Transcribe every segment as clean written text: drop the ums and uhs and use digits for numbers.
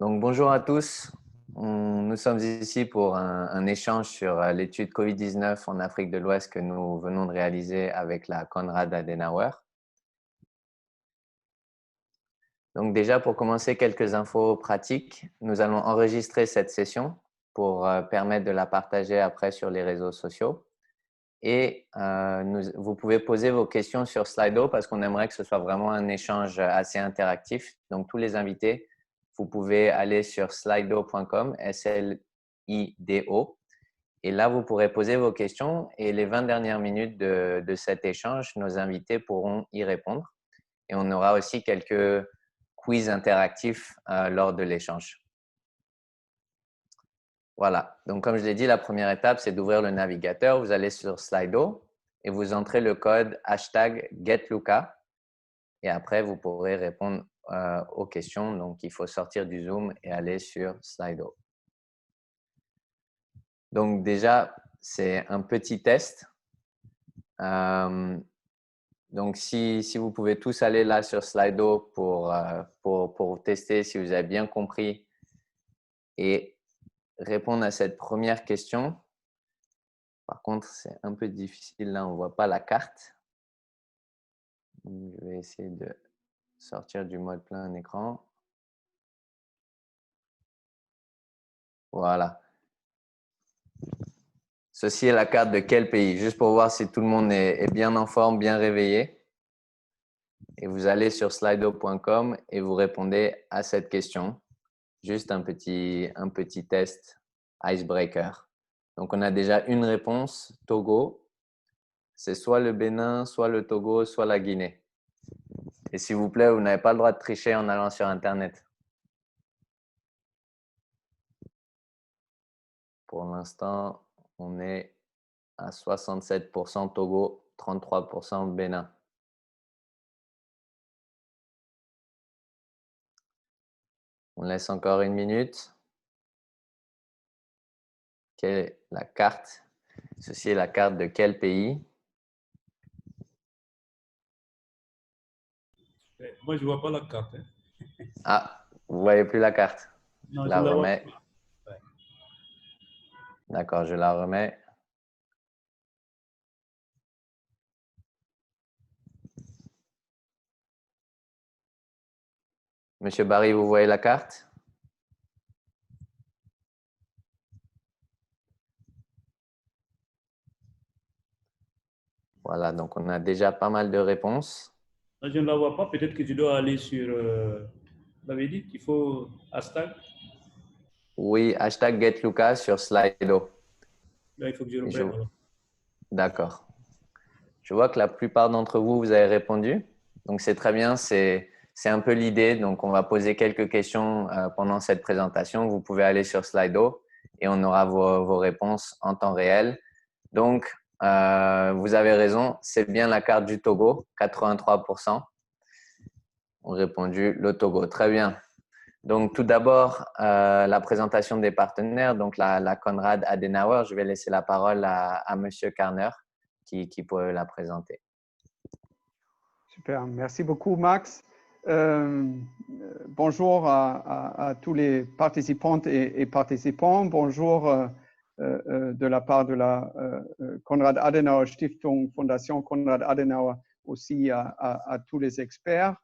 Donc, bonjour à tous. Nous sommes ici pour un échange sur l'étude COVID-19 en Afrique de l'Ouest que nous venons de réaliser avec la Konrad Adenauer. Donc déjà, pour commencer, quelques infos pratiques. Nous allons enregistrer cette session pour permettre de la partager après sur les réseaux sociaux. Et vous pouvez poser vos questions sur Slido parce qu'on aimerait que ce soit vraiment un échange assez interactif. Donc, tous les invités, vous pouvez aller sur slido.com, S-L-I-D-O. Et là, vous pourrez poser vos questions et les 20 dernières minutes de cet échange, nos invités pourront y répondre. Et on aura aussi quelques quiz interactifs lors de l'échange. Voilà, donc comme je l'ai dit, la première étape, c'est d'ouvrir le navigateur. Vous allez sur Slido et vous entrez le code #GetLuca. Et après, vous pourrez répondre aux questions. Donc, il faut sortir du Zoom et aller sur Slido. Donc déjà, c'est un petit test. Donc, si vous pouvez tous aller là sur Slido pour tester si vous avez bien compris et répondre à cette première question. Par contre, c'est un peu difficile. Là, on ne voit pas la carte. Je vais essayer de sortir du mode plein écran. Voilà. Ceci est la carte de quel pays? Juste pour voir si tout le monde est bien en forme, bien réveillé. Et vous allez sur slido.com et vous répondez à cette question. Juste un petit test icebreaker. Donc, on a déjà une réponse, Togo. C'est soit le Bénin, soit le Togo, soit la Guinée. Et s'il vous plaît, vous n'avez pas le droit de tricher en allant sur Internet. Pour l'instant, on est à 67% Togo, 33% Bénin. On laisse encore une minute. Quelle est la carte? Ceci est la carte de quel pays? Moi, je ne vois pas la carte. Ah, vous ne voyez plus la carte. Non, Je je la la vois remets. pas. Ouais. D'accord, je la remets. Monsieur Barry, vous voyez la carte? Voilà, donc on a déjà pas mal de réponses. Non, je ne la vois pas. Peut-être que je dois aller sur. Vous avez dit qu'il faut hashtag. Oui, #GetLuca sur Slido. Là, il faut que je Je... reprenne alors. D'accord. Je vois que la plupart d'entre vous, vous avez répondu. Donc, c'est très bien. C'est un peu l'idée. Donc, on va poser quelques questions pendant cette présentation. Vous pouvez aller sur Slido et on aura vos réponses en temps réel. Donc, vous avez raison. C'est bien la carte du Togo. 83% ont répondu le Togo. Très bien. Donc, tout d'abord, la présentation des partenaires. Donc, la Konrad Adenauer. Je vais laisser la parole à Monsieur Karner qui peut la présenter. Super, merci beaucoup Max. Bonjour à tous les participantes et participants. Bonjour de la part de la Konrad Adenauer Stiftung, Fondation Konrad Adenauer, aussi à tous les experts.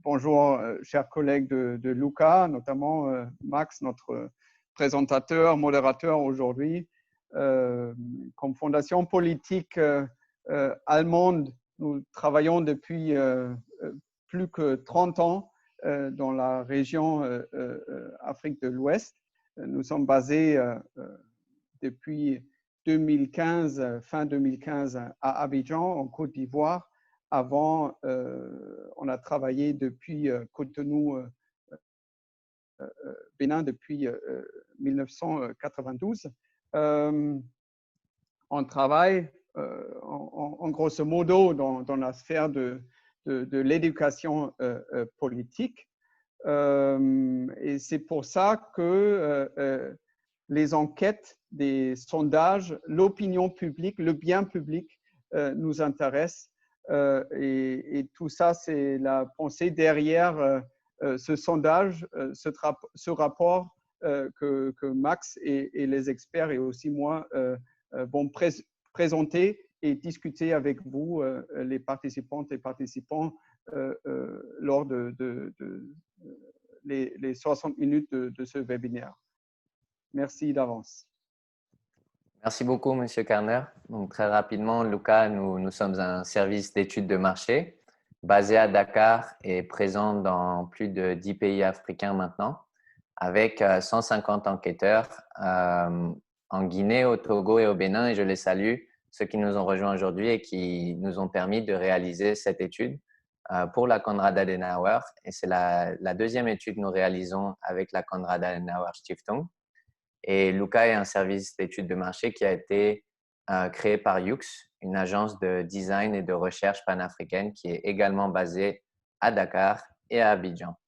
Bonjour chers collègues de Luca, notamment Max, notre présentateur, modérateur aujourd'hui. Comme fondation politique allemande, nous travaillons depuis plus que 30 ans dans la région Afrique de l'Ouest. Nous sommes basés depuis 2015, fin 2015 à Abidjan, en Côte d'Ivoire. Avant, on a travaillé depuis Cotonou, Bénin depuis 1992. On travaille en grosso modo dans la sphère de l'éducation politique. Et c'est pour ça que les enquêtes, des sondages, l'opinion publique, le bien public nous intéressent. Et tout ça, c'est la pensée derrière ce sondage, ce rapport que Max et les experts et aussi moi vont présenter et discuter avec vous, les participantes et participants, lors les 60 minutes de ce webinaire. Merci d'avance. Merci beaucoup, Monsieur Karner. Donc, très rapidement, Luca, nous sommes un service d'études de marché basé à Dakar et présent dans plus de 10 pays africains maintenant, avec 150 enquêteurs en Guinée, au Togo et au Bénin. Et je les salue, ceux qui nous ont rejoints aujourd'hui et qui nous ont permis de réaliser cette étude pour la Konrad Adenauer. Et c'est la deuxième étude que nous réalisons avec la Konrad Adenauer Stiftung. Et Luca est un service d'études de marché qui a été créé par Yux, une agence de design et de recherche panafricaine qui est également basée à Dakar et à Abidjan.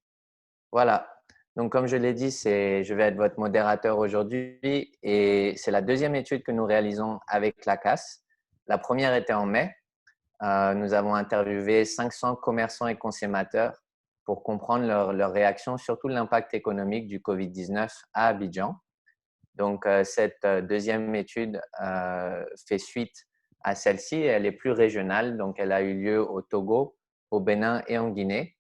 Voilà. Donc, comme je l'ai dit, je vais être votre modérateur aujourd'hui et c'est la deuxième étude que nous réalisons avec la CAS. La première était en mai. Nous avons interviewé 500 commerçants et consommateurs pour comprendre leur réaction, surtout l'impact économique du COVID-19 à Abidjan. Donc, cette deuxième étude fait suite à celle-ci. Elle est plus régionale. Donc, elle a eu lieu au Togo, au Bénin et en Guinée.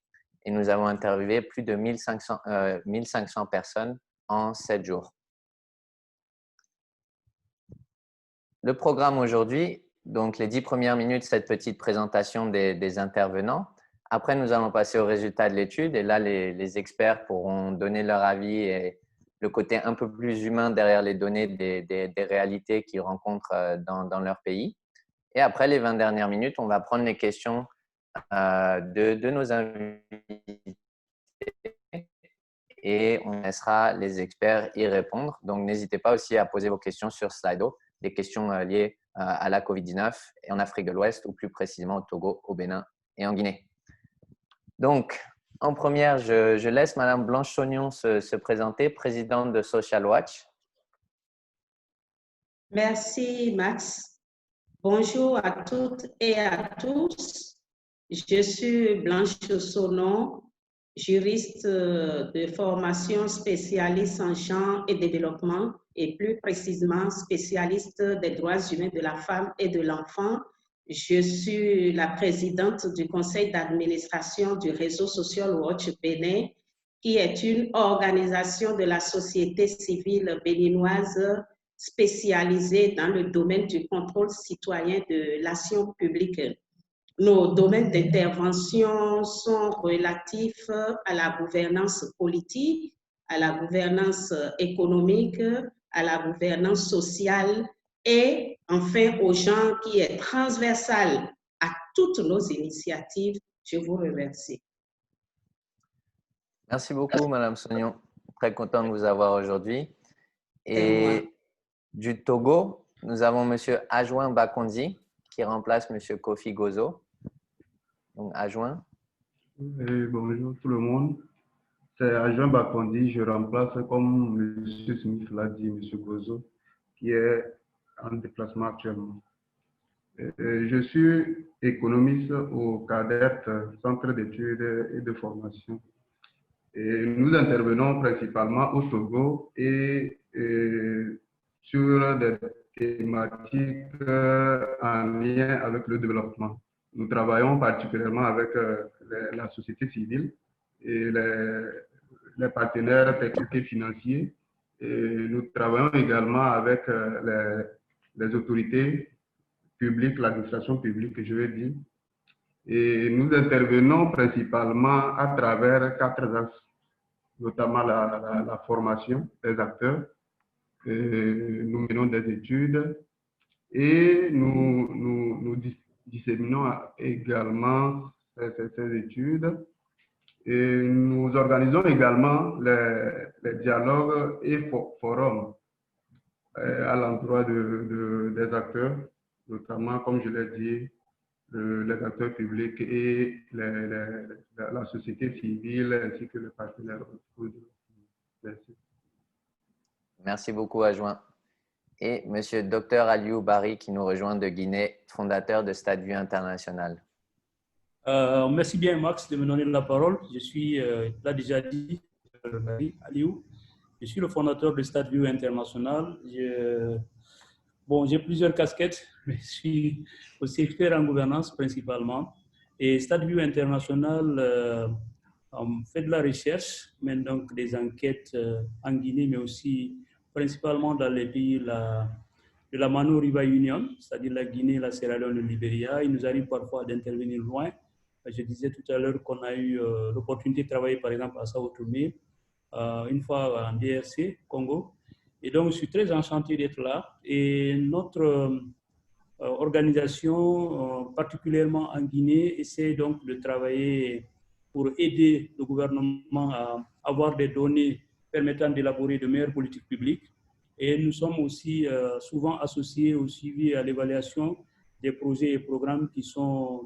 Et nous avons interviewé plus de 1500 personnes en 7 jours. Le programme aujourd'hui, donc les 10 premières minutes, cette petite présentation des intervenants. Après, nous allons passer aux résultats de l'étude. Et là, les experts pourront donner leur avis et le côté un peu plus humain derrière les données des réalités qu'ils rencontrent dans leur pays. Et après les 20 dernières minutes, on va prendre les questions de nos invités et on laissera les experts y répondre. Donc, n'hésitez pas aussi à poser vos questions sur Slido, des questions liées à la COVID-19 et en Afrique de l'Ouest ou plus précisément au Togo, au Bénin et en Guinée. Donc, en première, je laisse Madame Blanche Saugnon se présenter, présidente de Social Watch. Merci, Max. Bonjour à toutes et à tous. Je suis Blanche Saugnon, juriste de formation spécialiste en genre et développement et plus précisément spécialiste des droits humains de la femme et de l'enfant. Je suis la présidente du conseil d'administration du réseau Social Watch Bénin, qui est une organisation de la société civile béninoise spécialisée dans le domaine du contrôle citoyen de l'action publique. Nos domaines d'intervention sont relatifs à la gouvernance politique, à la gouvernance économique, à la gouvernance sociale et enfin au genre qui est transversal à toutes nos initiatives. Je vous remercie. Merci beaucoup, Madame Saugnon. Très content de vous avoir aujourd'hui. Et du Togo, nous avons Monsieur Adjoint Bakondi qui remplace Monsieur Kofi Gozo. Donc, Adjoint. Bonjour tout le monde. C'est Adjoint Bakondi. Je remplace, comme M. Smith l'a dit, M. Gozo, qui est en déplacement actuellement. Je suis économiste au CADET, Centre d'études et de formation. Et nous intervenons principalement au Togo et sur des thématiques en lien avec le développement. Nous travaillons particulièrement avec la société civile et les partenaires techniques et financiers. Et nous travaillons également avec les autorités publiques, l'administration publique, je veux dire. Et nous intervenons principalement à travers 4 axes, notamment la formation des acteurs. Nous menons des études et nous disséminons également ces études. Et nous organisons également les dialogues et forums à l'endroit des acteurs, notamment, comme je l'ai dit, les acteurs publics et la société civile ainsi que les partenaires. Merci. Merci beaucoup, Adjoint. Et Monsieur Dr Aliou Bari qui nous rejoint de Guinée, fondateur de Stade Vue International. Merci bien, Max, de me donner la parole. Je suis, l'a déjà dit, Aliou. Je suis le fondateur de StatView International. Bon, j'ai plusieurs casquettes, mais je suis aussi expert en gouvernance principalement. Et StatView International on fait de la recherche, mène donc des enquêtes en Guinée, mais aussi principalement dans les pays de la Mano River Union, c'est-à-dire la Guinée, la Sierra Leone, le Libéria. Il nous arrive parfois d'intervenir loin. Je disais tout à l'heure qu'on a eu l'opportunité de travailler par exemple à Sao Tomé, une fois en DRC, Congo. Et donc, je suis très enchanté d'être là. Et notre organisation, particulièrement en Guinée, essaie donc de travailler pour aider le gouvernement à avoir des données permettant d'élaborer de meilleures politiques publiques. Et nous sommes aussi souvent associés au suivi et à l'évaluation des projets et programmes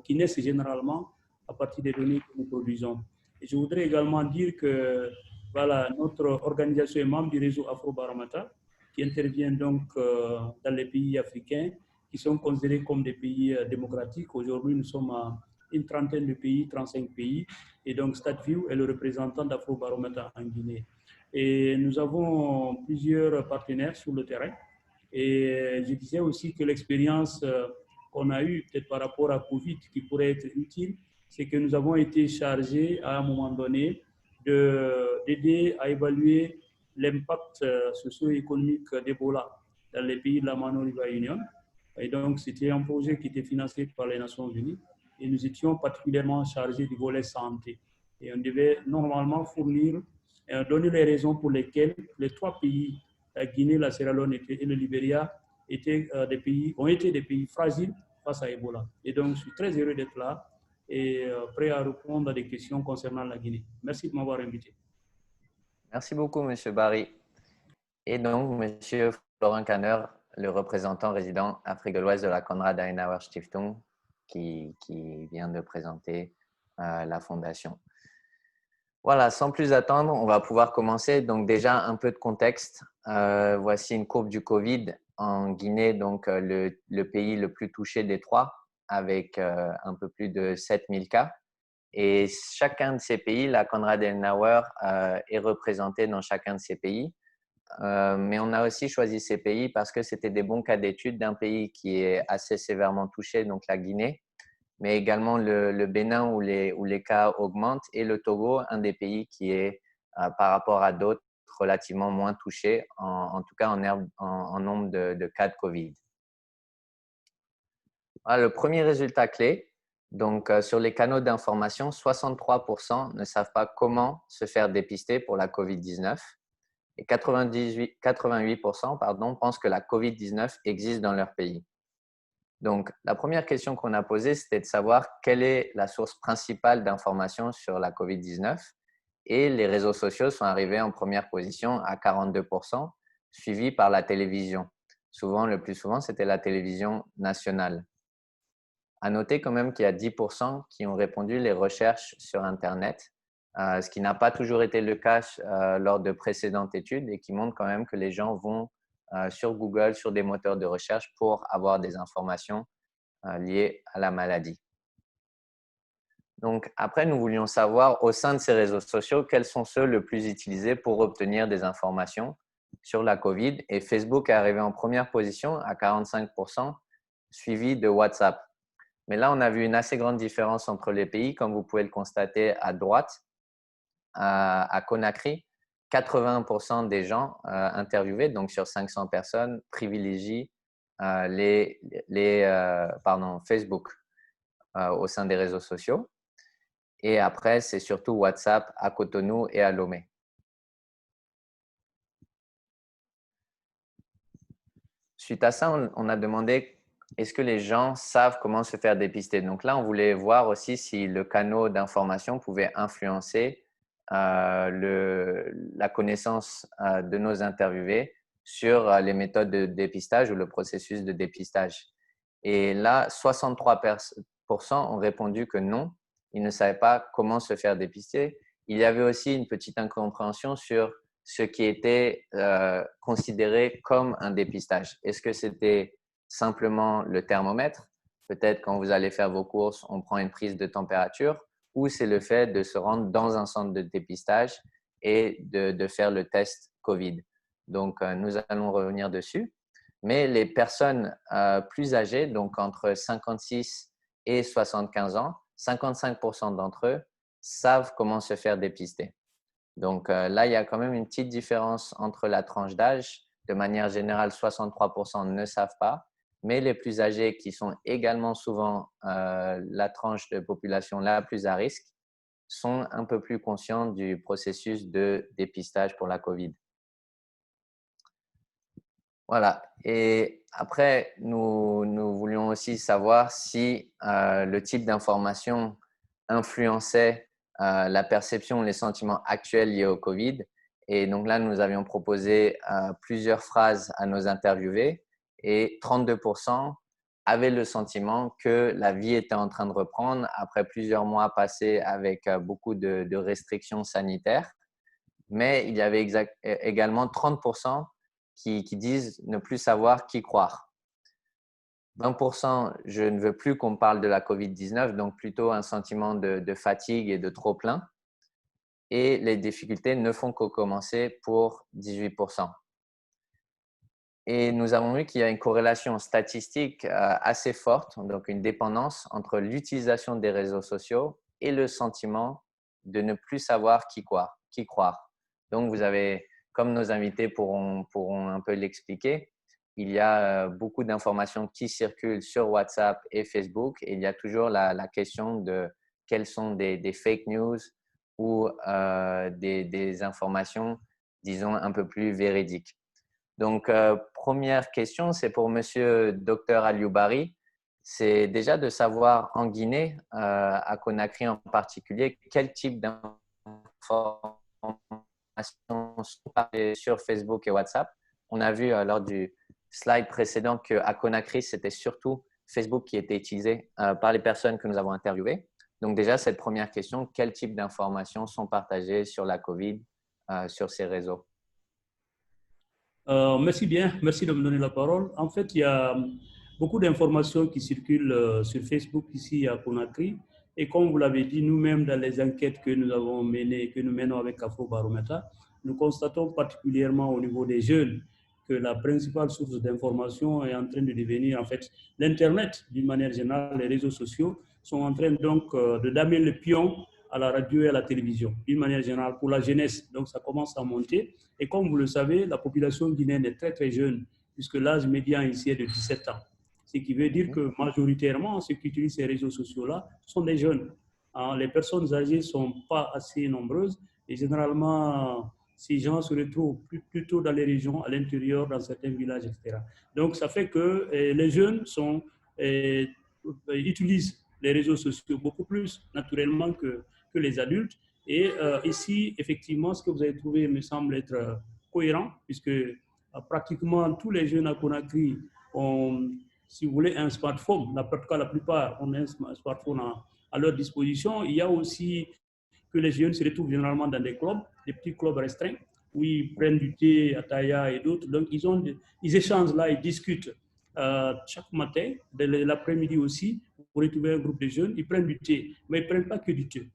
qui naissent généralement à partir des données que nous produisons. Et je voudrais également dire que voilà, notre organisation est membre du réseau Afrobaromètre, qui intervient donc dans les pays africains qui sont considérés comme des pays démocratiques. Aujourd'hui, nous sommes à une trentaine de pays, 35 pays, et donc StatView est le représentant d'Afrobaromètre en Guinée. Et nous avons plusieurs partenaires sur le terrain. Et je disais aussi que l'expérience qu'on a eue, peut-être par rapport à Covid, qui pourrait être utile, c'est que nous avons été chargés à un moment donné d'aider à évaluer l'impact socio-économique d'Ebola dans les pays de la Mano River Union. Et donc, c'était un projet qui était financé par les Nations Unies et nous étions particulièrement chargés du volet santé. Et on devait normalement fournir, donner les raisons pour lesquelles les trois pays, la Guinée, la Sierra Leone et le Libéria, ont été des pays fragiles face à Ebola. Et donc, je suis très heureux d'être là et prêt à répondre à des questions concernant la Guinée. Merci de m'avoir invité. Merci beaucoup, M. Barry. Et donc, M. Florent Kanner, le représentant résident Afrique de l'Ouest de la Konrad Adenauer Stiftung, qui vient de présenter la fondation. Voilà, sans plus attendre, on va pouvoir commencer. Donc déjà, un peu de contexte. Voici une courbe du Covid en Guinée, donc le pays le plus touché des trois, avec un peu plus de 7000 cas. Et chacun de ces pays, la Konrad Adenauer est représentée dans chacun de ces pays. Mais on a aussi choisi ces pays parce que c'était des bons cas d'étude d'un pays qui est assez sévèrement touché, donc la Guinée, mais également le Bénin où les cas augmentent, et le Togo, un des pays qui est, par rapport à d'autres, relativement moins touché, en tout cas en nombre de cas de Covid. Voilà, le premier résultat clé, donc sur les canaux d'information, 63% ne savent pas comment se faire dépister pour la Covid-19 et 88% pensent que la Covid-19 existe dans leur pays. Donc, la première question qu'on a posée, c'était de savoir quelle est la source principale d'information sur la COVID-19. Et les réseaux sociaux sont arrivés en première position à 42%, suivis par la télévision. Le plus souvent, c'était la télévision nationale. À noter quand même qu'il y a 10% qui ont répondu les recherches sur Internet, ce qui n'a pas toujours été le cas lors de précédentes études et qui montre quand même que les gens vont sur Google, sur des moteurs de recherche pour avoir des informations liées à la maladie. Donc après, nous voulions savoir au sein de ces réseaux sociaux quels sont ceux les plus utilisés pour obtenir des informations sur la COVID. Et Facebook est arrivé en première position à 45%, suivi de WhatsApp. Mais là, on a vu une assez grande différence entre les pays, comme vous pouvez le constater à droite. À Conakry, 80% des gens interviewés, donc sur 500 personnes, privilégient Facebook au sein des réseaux sociaux. Et après, c'est surtout WhatsApp à Cotonou et à Lomé. Suite à ça, on a demandé est-ce que les gens savent comment se faire dépister. Donc là, on voulait voir aussi si le canal d'information pouvait influencer la connaissance de nos interviewés sur les méthodes de dépistage ou le processus de dépistage. Et là, 63% ont répondu que non, ils ne savaient pas comment se faire dépister. Il y avait aussi une petite incompréhension sur ce qui était considéré comme un dépistage. Est-ce que c'était simplement le thermomètre Peut-être quand vous allez faire vos courses, on prend une prise de température, ou c'est le fait de se rendre dans un centre de dépistage et de faire le test COVID. Donc, nous allons revenir dessus. Mais les personnes plus âgées, donc entre 56 et 75 ans, 55% d'entre eux savent comment se faire dépister. Donc là, il y a quand même une petite différence entre la tranche d'âge. De manière générale, 63% ne savent pas, mais les plus âgés, qui sont également souvent la tranche de population la plus à risque, sont un peu plus conscients du processus de dépistage pour la COVID. Voilà. Et après, nous voulions aussi savoir si le type d'information influençait la perception, les sentiments actuels liés au COVID. Et donc là, nous avions proposé plusieurs phrases à nos interviewés et 32% avaient le sentiment que la vie était en train de reprendre après plusieurs mois passés avec beaucoup de restrictions sanitaires. Mais il y avait également 30% qui disent ne plus savoir qui croire. 20%, je ne veux plus qu'on parle de la COVID-19, donc plutôt un sentiment de fatigue et de trop-plein. Et les difficultés ne font que commencer pour 18%. Et nous avons vu qu'il y a une corrélation statistique assez forte, donc une dépendance entre l'utilisation des réseaux sociaux et le sentiment de ne plus savoir qui croire. Donc, vous avez, comme nos invités pourront un peu l'expliquer, il y a beaucoup d'informations qui circulent sur WhatsApp et Facebook et il y a toujours la question de quelles sont des fake news ou des informations, disons, un peu plus véridiques. Donc, première question, c'est pour Monsieur Dr Alioubari. C'est déjà de savoir en Guinée, à Conakry en particulier, quel type d'informations sont partagées sur Facebook et WhatsApp. On a vu lors du slide précédent qu'à Conakry, c'était surtout Facebook qui était utilisé par les personnes que nous avons interviewées. Donc déjà, cette première question, quel type d'informations sont partagées sur la COVID sur ces réseaux? Merci bien, merci de me donner la parole. En fait, il y a beaucoup d'informations qui circulent sur Facebook ici à Conakry. Et comme vous l'avez dit, nous-mêmes, dans les enquêtes que nous avons menées, que nous menons avec Afrobaromètre, nous constatons particulièrement au niveau des jeunes que la principale source d'information est en train de devenir, en fait, l'Internet, d'une manière générale, les réseaux sociaux sont en train donc de damer le pion à la radio et à la télévision, d'une manière générale, pour la jeunesse. Donc, ça commence à monter. Et comme vous le savez, la population guinéenne est très, très jeune, puisque l'âge médian ici est de 17 ans. Ce qui veut dire que majoritairement, ceux qui utilisent ces réseaux sociaux-là sont des jeunes. Les personnes âgées ne sont pas assez nombreuses et généralement, ces gens se retrouvent plutôt dans les régions, à l'intérieur, dans certains villages, etc. Donc, ça fait que les jeunes utilisent les réseaux sociaux beaucoup plus naturellement que les adultes. Et ici, effectivement, ce que vous avez trouvé me semble être cohérent, puisque pratiquement tous les jeunes à Conakry ont, si vous voulez, un smartphone. En tout cas, la plupart ont un smartphone à leur disposition. Il y a aussi que les jeunes se retrouvent généralement dans des clubs, des petits clubs restreints, où ils prennent du thé à Taya et d'autres. Donc, ils échangent là, ils discutent chaque matin, de l'après-midi aussi. Pour retrouver un groupe de jeunes, ils prennent du thé, mais ils ne prennent pas que du thé.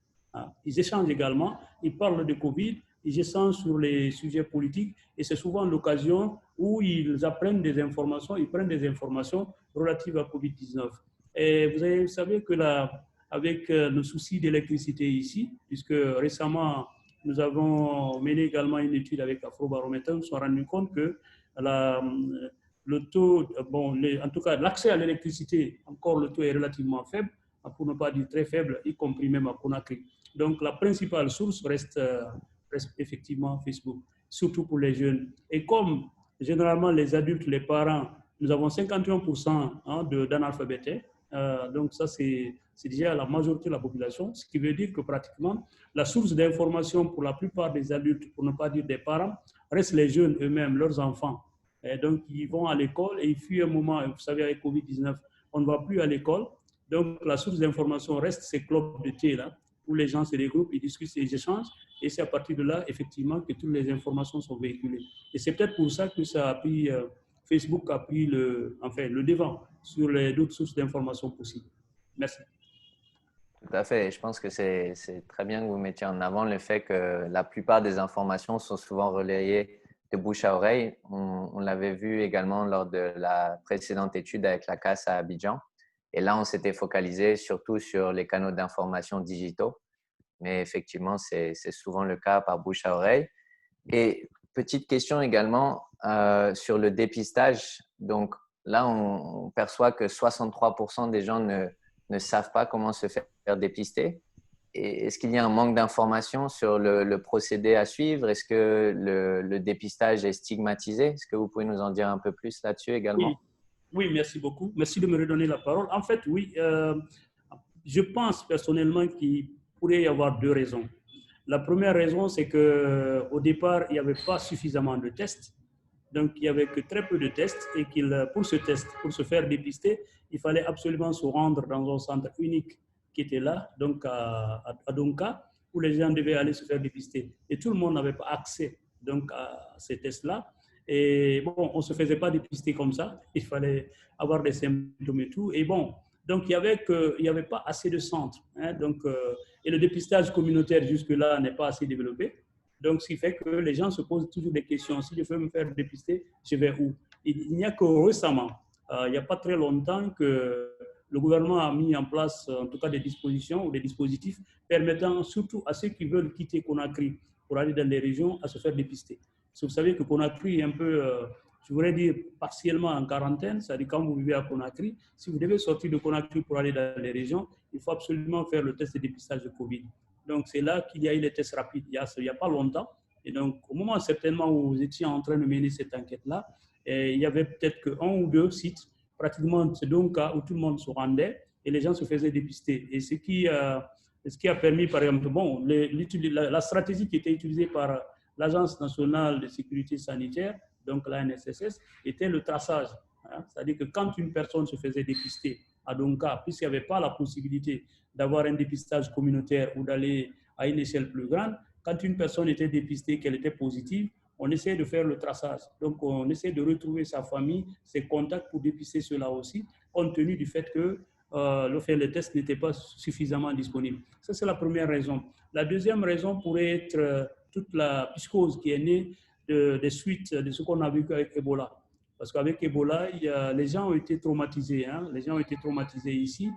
Ils échangent également, ils parlent de Covid, ils échangent sur les sujets politiques et c'est souvent l'occasion où ils apprennent des informations, ils prennent des informations relatives à Covid-19. Et vous savez que là, avec nos soucis d'électricité ici, puisque récemment, nous avons mené également une étude avec Afrobaromètre, nous nous sommes rendus compte que le taux, en tout cas, l'accès à l'électricité, encore le taux est relativement faible, pour ne pas dire très faible, y compris même à Conakry. Donc, la principale source reste effectivement Facebook, surtout pour les jeunes. Et comme généralement les adultes, les parents, nous avons 51% d'analphabétés, donc ça c'est déjà la majorité de la population, ce qui veut dire que pratiquement la source d'information pour la plupart des adultes, pour ne pas dire des parents, reste les jeunes eux-mêmes, leurs enfants. Et donc ils vont à l'école et il fut un moment, vous savez avec Covid-19, on ne va plus à l'école. Donc la source d'information reste ces clubs de thé là, où les gens se regroupent, ils discutent, ils échangent, et c'est à partir de là, effectivement, que toutes les informations sont véhiculées. Et c'est peut-être pour ça que ça a pris Facebook a pris le devant sur les d'autres sources d'informations possibles. Merci. Tout à fait. Je pense que c'est très bien que vous mettiez en avant le fait que la plupart des informations sont souvent relayées de bouche à oreille. On l'avait vu également lors de la précédente étude avec la CAS à Abidjan. Et là, on s'était focalisé surtout sur les canaux d'information digitaux. Mais effectivement, c'est souvent le cas par bouche à oreille. Et petite question également sur le dépistage. Donc là, on perçoit que 63% des gens ne savent pas comment se faire dépister. Et est-ce qu'il y a un manque d'informations sur le procédé à suivre? Est-ce que le dépistage est stigmatisé? Est-ce que vous pouvez nous en dire un peu plus là-dessus également? Oui. Oui, merci beaucoup. Merci de me redonner la parole. En fait, oui, je pense personnellement qu'il pourrait y avoir deux raisons. La première raison, c'est qu'au départ, il n'y avait pas suffisamment de tests. Donc, il n'y avait que très peu de tests et pour se faire dépister, il fallait absolument se rendre dans un centre unique qui était là, donc à Donka, où les gens devaient aller se faire dépister. Et tout le monde n'avait pas accès donc, à ces tests-là. Et bon, on ne se faisait pas dépister comme ça. Il fallait avoir des symptômes et tout. Et bon, donc il n'y avait pas assez de centres. Hein, donc, et le dépistage communautaire jusque-là n'est pas assez développé. Donc, ce qui fait que les gens se posent toujours des questions. Si je veux me faire dépister, je vais où? Il n'y a que récemment, il n'y a pas très longtemps, que le gouvernement a mis en place, en tout cas, des dispositions ou des dispositifs permettant surtout à ceux qui veulent quitter Conakry pour aller dans les régions à se faire dépister. Parce que vous savez que Conakry est un peu, je voudrais dire, partiellement en quarantaine. C'est-à-dire quand vous vivez à Conakry, si vous devez sortir de Conakry pour aller dans les régions, il faut absolument faire le test de dépistage de Covid. Donc, c'est là qu'il y a eu les tests rapides, il n'y a pas longtemps. Et donc, au moment certainement où vous étiez en train de mener cette enquête-là, il y avait peut-être qu'un ou deux sites, pratiquement, c'est donc cas où tout le monde se rendait et les gens se faisaient dépister. Et ce qui a permis, par exemple, bon, la stratégie qui était utilisée par l'Agence nationale de sécurité sanitaire, donc la NSSS, était le traçage. Hein. C'est-à-dire que quand une personne se faisait dépister à Donka, puisqu'il n'y avait pas la possibilité d'avoir un dépistage communautaire ou d'aller à une échelle plus grande, quand une personne était dépistée, qu'elle était positive, on essaie de faire le traçage. Donc, on essaie de retrouver sa famille, ses contacts pour dépister cela aussi, compte tenu du fait que le test n'était pas suffisamment disponible. Ça, c'est la première raison. La deuxième raison pourrait être toute la psychose qui est née des suites de ce qu'on a vu avec Ebola. Parce qu'avec Ebola, les gens ont été traumatisés. Hein? Les gens ont été traumatisés ici.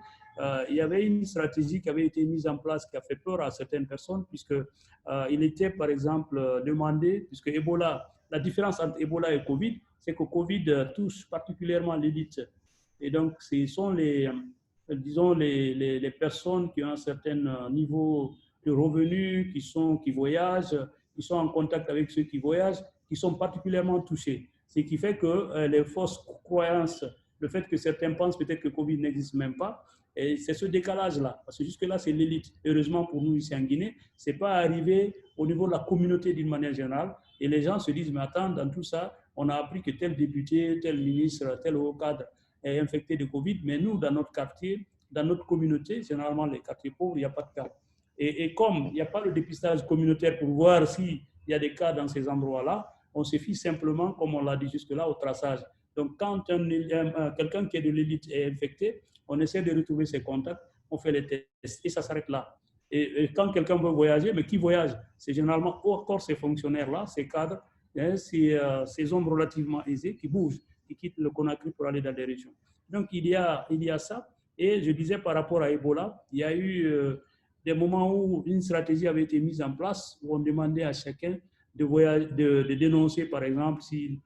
Il y avait une stratégie qui avait été mise en place qui a fait peur à certaines personnes, puisqu'il était, par exemple, demandé, puisque Ebola, la différence entre Ebola et Covid, c'est que Covid touche particulièrement l'élite. Et donc, ce sont les personnes qui ont un certain niveau de revenus, qui voyagent, qui sont en contact avec ceux qui voyagent, qui sont particulièrement touchés. Ce qui fait que les fausses croyances, le fait que certains pensent peut-être que Covid n'existe même pas, et c'est ce décalage-là, parce que jusque-là, c'est l'élite. Heureusement pour nous ici en Guinée, ce n'est pas arrivé au niveau de la communauté d'une manière générale. Et les gens se disent, mais attends, dans tout ça, on a appris que tel député, tel ministre, tel haut cadre est infecté de Covid, mais nous, dans notre quartier, dans notre communauté, généralement les quartiers pauvres, il n'y a pas de cas. Et comme il n'y a pas le dépistage communautaire pour voir s'il y a des cas dans ces endroits-là, on se fie simplement, comme on l'a dit jusque-là, au traçage. Donc, quand quelqu'un qui est de l'élite est infecté, on essaie de retrouver ses contacts, on fait les tests et ça s'arrête là. Et quand quelqu'un veut voyager, mais qui voyage? C'est généralement encore ces fonctionnaires-là, ces cadres, hein, ces hommes relativement aisés qui bougent, qui quittent le Conakry pour aller dans les régions. Donc, il y a ça. Et je disais par rapport à Ebola, il y a eu des moments où une stratégie avait été mise en place, où on demandait à chacun de dénoncer, par exemple, s'il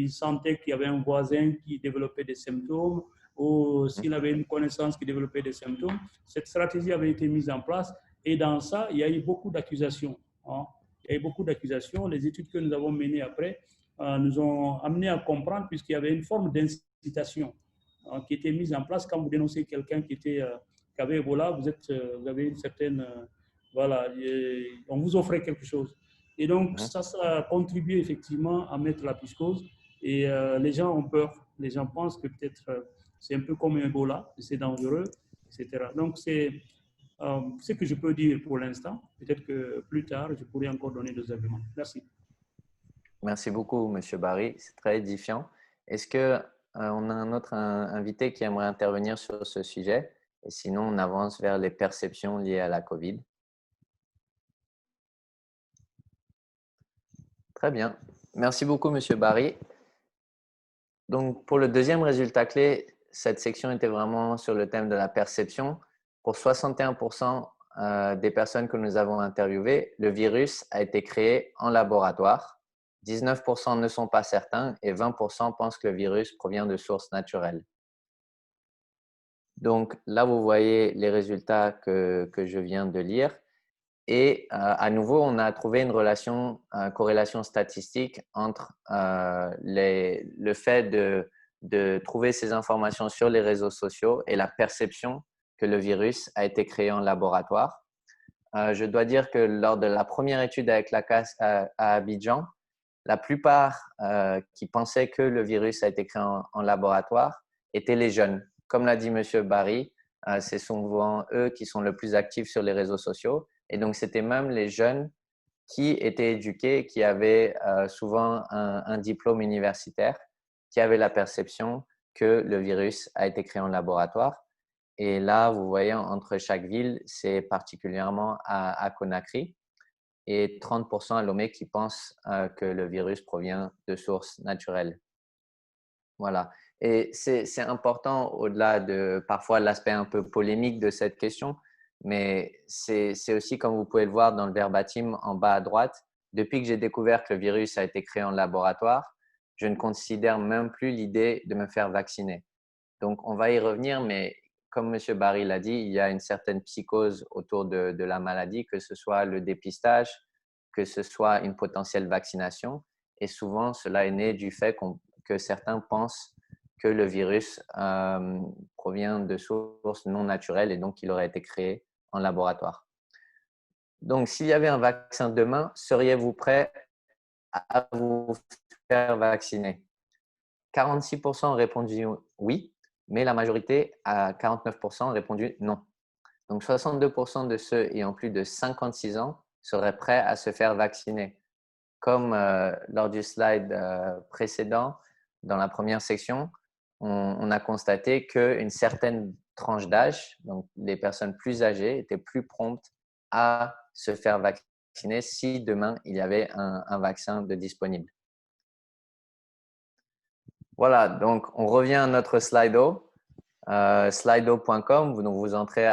sentait qu'il y avait un voisin qui développait des symptômes ou s'il avait une connaissance qui développait des symptômes. Cette stratégie avait été mise en place et dans ça, il y a eu beaucoup d'accusations. Hein. Il y a eu beaucoup d'accusations. Les études que nous avons menées après nous ont amené à comprendre, puisqu'il y avait une forme d'incitation qui était mise en place quand vous dénoncez quelqu'un qui avait Ebola, vous avez une certaine... voilà, on vous offrait quelque chose. Et donc, ça a contribué effectivement à mettre la psychose. Et les gens ont peur. Les gens pensent que peut-être c'est un peu comme un Ebola, c'est dangereux, etc. Donc, c'est ce que je peux dire pour l'instant. Peut-être que plus tard, je pourrai encore donner des arguments. Merci. Merci beaucoup, M. Barry. C'est très édifiant. Est-ce que on a un autre invité qui aimerait intervenir sur ce sujet? Et sinon, on avance vers les perceptions liées à la COVID. Très bien. Merci beaucoup, Monsieur Barry. Donc, pour le deuxième résultat clé, cette section était vraiment sur le thème de la perception. Pour 61% des personnes que nous avons interviewées, le virus a été créé en laboratoire. 19% ne sont pas certains et 20% pensent que le virus provient de sources naturelles. Donc là, vous voyez les résultats que je viens de lire. Et à nouveau, on a trouvé une corrélation statistique entre le fait de trouver ces informations sur les réseaux sociaux et la perception que le virus a été créé en laboratoire. Je dois dire que lors de la première étude avec la CAS à Abidjan, la plupart qui pensaient que le virus a été créé en laboratoire étaient les jeunes. Comme l'a dit M. Barry, c'est souvent eux qui sont le plus actifs sur les réseaux sociaux. Et donc, c'était même les jeunes qui étaient éduqués, qui avaient souvent un diplôme universitaire, qui avaient la perception que le virus a été créé en laboratoire. Et là, vous voyez, entre chaque ville, c'est particulièrement à Conakry et 30% à Lomé qui pensent que le virus provient de sources naturelles. Voilà. Et c'est important au-delà de parfois l'aspect un peu polémique de cette question, mais c'est aussi, comme vous pouvez le voir dans le verbatim en bas à droite, depuis que j'ai découvert que le virus a été créé en laboratoire, je ne considère même plus l'idée de me faire vacciner. Donc, on va y revenir, mais comme M. Barry l'a dit, il y a une certaine psychose autour de la maladie, que ce soit le dépistage, que ce soit une potentielle vaccination. Et souvent, cela est né du fait que certains pensent que le virus provient de sources non naturelles et donc qu'il aurait été créé en laboratoire. Donc, s'il y avait un vaccin demain, seriez-vous prêt à vous faire vacciner? 46% ont répondu oui, mais la majorité, à 49%, ont répondu non. Donc, 62% de ceux ayant plus de 56 ans seraient prêts à se faire vacciner. Comme lors du slide précédent, dans la première section, on a constaté qu'une certaine tranche d'âge, donc les personnes plus âgées, étaient plus promptes à se faire vacciner si demain il y avait un vaccin de disponible. Voilà, donc on revient à notre Slido, slido.com, vous entrez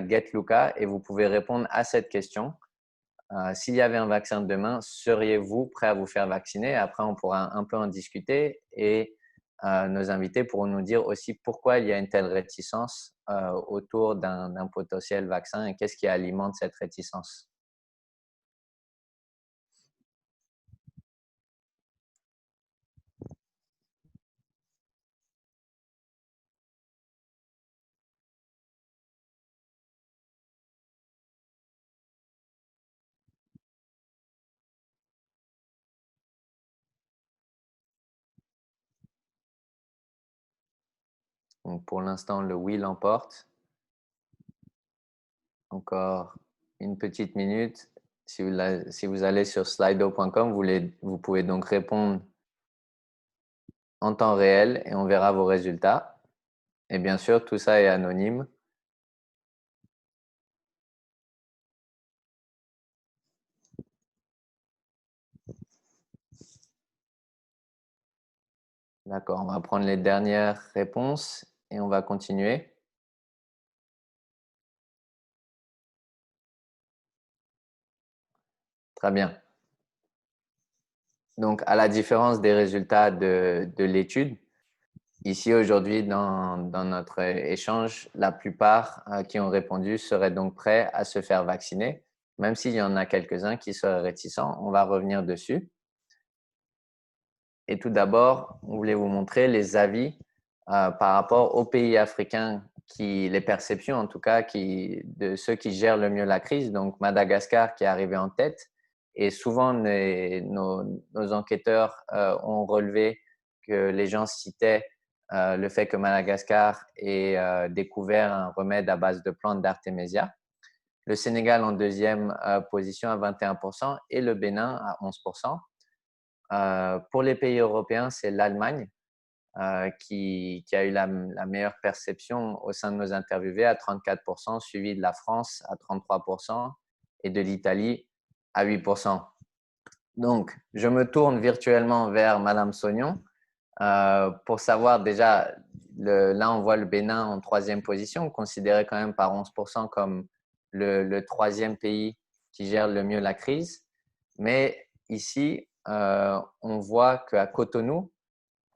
#GetLuca et vous pouvez répondre à cette question. S'il y avait un vaccin demain, seriez-vous prêt à vous faire vacciner? Après, on pourra un peu en discuter et nos invités pourront nous dire aussi pourquoi il y a une telle réticence autour d'un potentiel vaccin et qu'est-ce qui alimente cette réticence. Donc, pour l'instant, le oui l'emporte. Encore une petite minute. Si vous allez sur slido.com, vous pouvez donc répondre en temps réel et on verra vos résultats. Et bien sûr, tout ça est anonyme. D'accord, on va prendre les dernières réponses et on va continuer. Très bien. Donc, à la différence des résultats de l'étude, ici aujourd'hui dans notre échange, la plupart qui ont répondu seraient donc prêts à se faire vacciner, même s'il y en a quelques-uns qui seraient réticents. On va revenir dessus. Et tout d'abord, on voulait vous montrer les avis par rapport aux pays africains, les perceptions en tout cas, de ceux qui gèrent le mieux la crise. Donc, Madagascar qui est arrivé en tête. Et souvent, nos enquêteurs ont relevé que les gens citaient le fait que Madagascar ait découvert un remède à base de plantes d'Artémisia. Le Sénégal en deuxième position à 21% et le Bénin à 11%. Pour les pays européens, c'est l'Allemagne qui a eu la meilleure perception au sein de nos interviewés à 34%, suivi de la France à 33% et de l'Italie à 8%. Donc, je me tourne virtuellement vers Madame Sognon pour savoir déjà, là on voit le Bénin en 3e position, considéré quand même par 11% comme le 3e pays qui gère le mieux la crise. Mais ici, on voit qu'à Cotonou,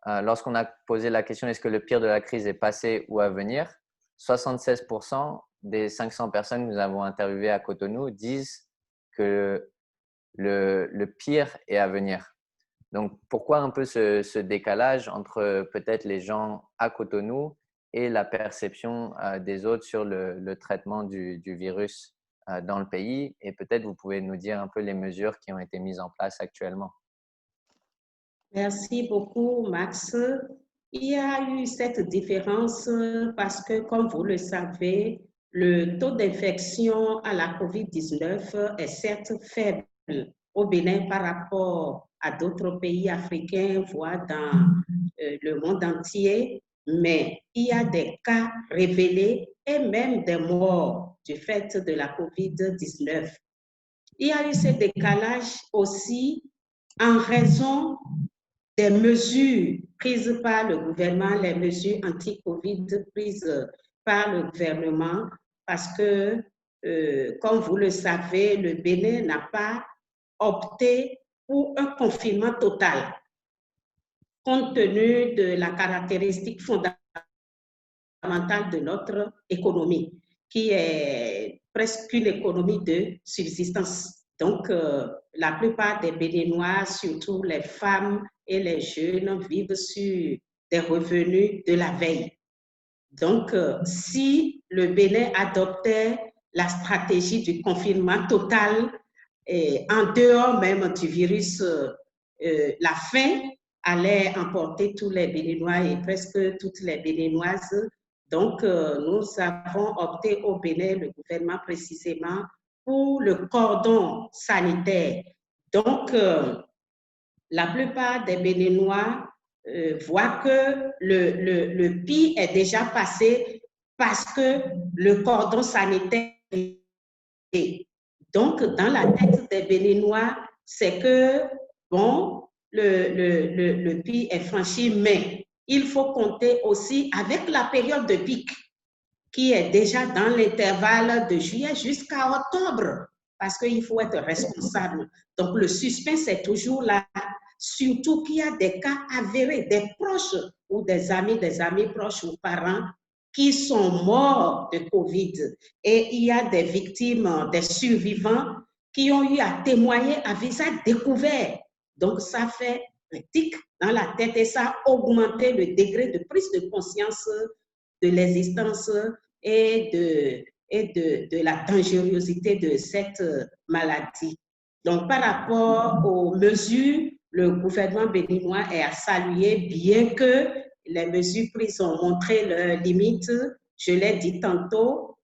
lorsqu'on a posé la question est-ce que le pire de la crise est passé ou à venir, 76% des 500 personnes que nous avons interviewées à Cotonou disent que le pire est à venir. Donc, pourquoi un peu ce décalage entre peut-être les gens à Cotonou et la perception des autres sur le traitement du virus dans le pays? Et peut-être vous pouvez nous dire un peu les mesures qui ont été mises en place actuellement. Merci beaucoup, Max. Il y a eu cette différence parce que, comme vous le savez, le taux d'infection à la COVID-19 est certes faible au Bénin par rapport à d'autres pays africains, voire dans le monde entier, mais il y a des cas révélés et même des morts du fait de la COVID-19. Il y a eu ce décalage aussi en raison des mesures prises par le gouvernement, les mesures anti-Covid prises par le gouvernement, parce que, comme vous le savez, le Bénin n'a pas opté pour un confinement total, compte tenu de la caractéristique fondamentale de notre économie, qui est presque une économie de subsistance. Donc, la plupart des Béninois, surtout les femmes et les jeunes, vivent sur des revenus de la veille. Donc, si le Bénin adoptait la stratégie du confinement total, en dehors même du virus, la faim allait emporter tous les Béninois et presque toutes les Béninoises. Donc, nous avons opté au Bénin, le gouvernement précisément, pour le cordon sanitaire. Donc, la plupart des Béninois voient que le pire est déjà passé parce que le cordon sanitaire est. Donc, dans la tête des Béninois, c'est que, bon, le pire est franchi, mais il faut compter aussi avec la période de pic qui est déjà dans l'intervalle de juillet jusqu'à octobre, parce qu'il faut être responsable. Donc, le suspense est toujours là, surtout qu'il y a des cas avérés, des proches ou des amis proches ou parents qui sont morts de COVID. Et il y a des victimes, des survivants qui ont eu à témoigner à visage découvert. Donc, ça fait un tic dans la tête et ça a augmenté le degré de prise de conscience de l'existence et de la dangerosité de cette maladie. Donc, par rapport aux mesures, le gouvernement béninois est à saluer, bien que les mesures prises ont montré leurs limites. Je l'ai dit tantôt,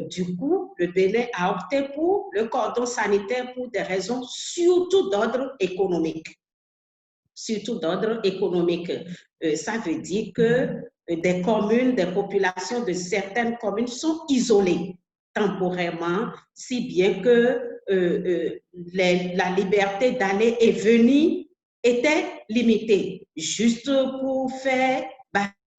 du coup, le Bénin a opté pour le cordon sanitaire pour des raisons surtout d'ordre économique. Surtout d'ordre économique. Ça veut dire que des communes, des populations de certaines communes sont isolées temporairement, si bien que la liberté d'aller et venir était limitée, juste pour faire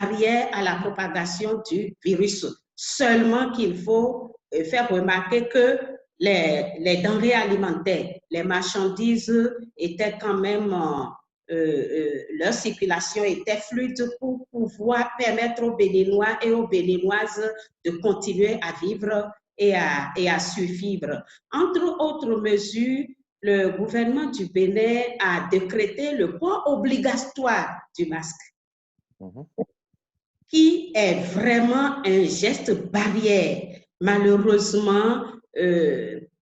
barrière à la propagation du virus. Seulement qu'il faut faire remarquer que les denrées alimentaires, les marchandises étaient quand même... leur circulation était fluide pour pouvoir permettre aux Béninois et aux Béninoises de continuer à vivre et à survivre. Entre autres mesures, le gouvernement du Bénin a décrété le port obligatoire du masque, qui est vraiment un geste barrière. Malheureusement,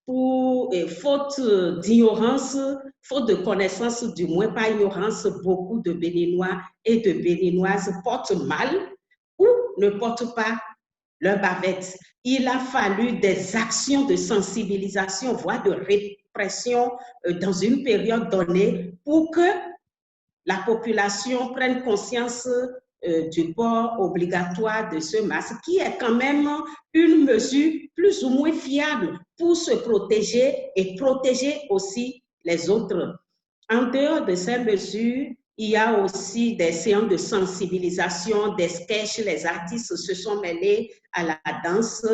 pour faute d'ignorance, faute de connaissance, du moins pas ignorance, beaucoup de Béninois et de Béninoises portent mal ou ne portent pas leur bavette. Il a fallu des actions de sensibilisation, voire de répression dans une période donnée pour que la population prenne conscience du port obligatoire de ce masque, qui est quand même une mesure plus ou moins fiable pour se protéger et protéger aussi les autres. En dehors de ces mesures, il y a aussi des séances de sensibilisation, des sketchs. Les artistes se sont mêlés à la danse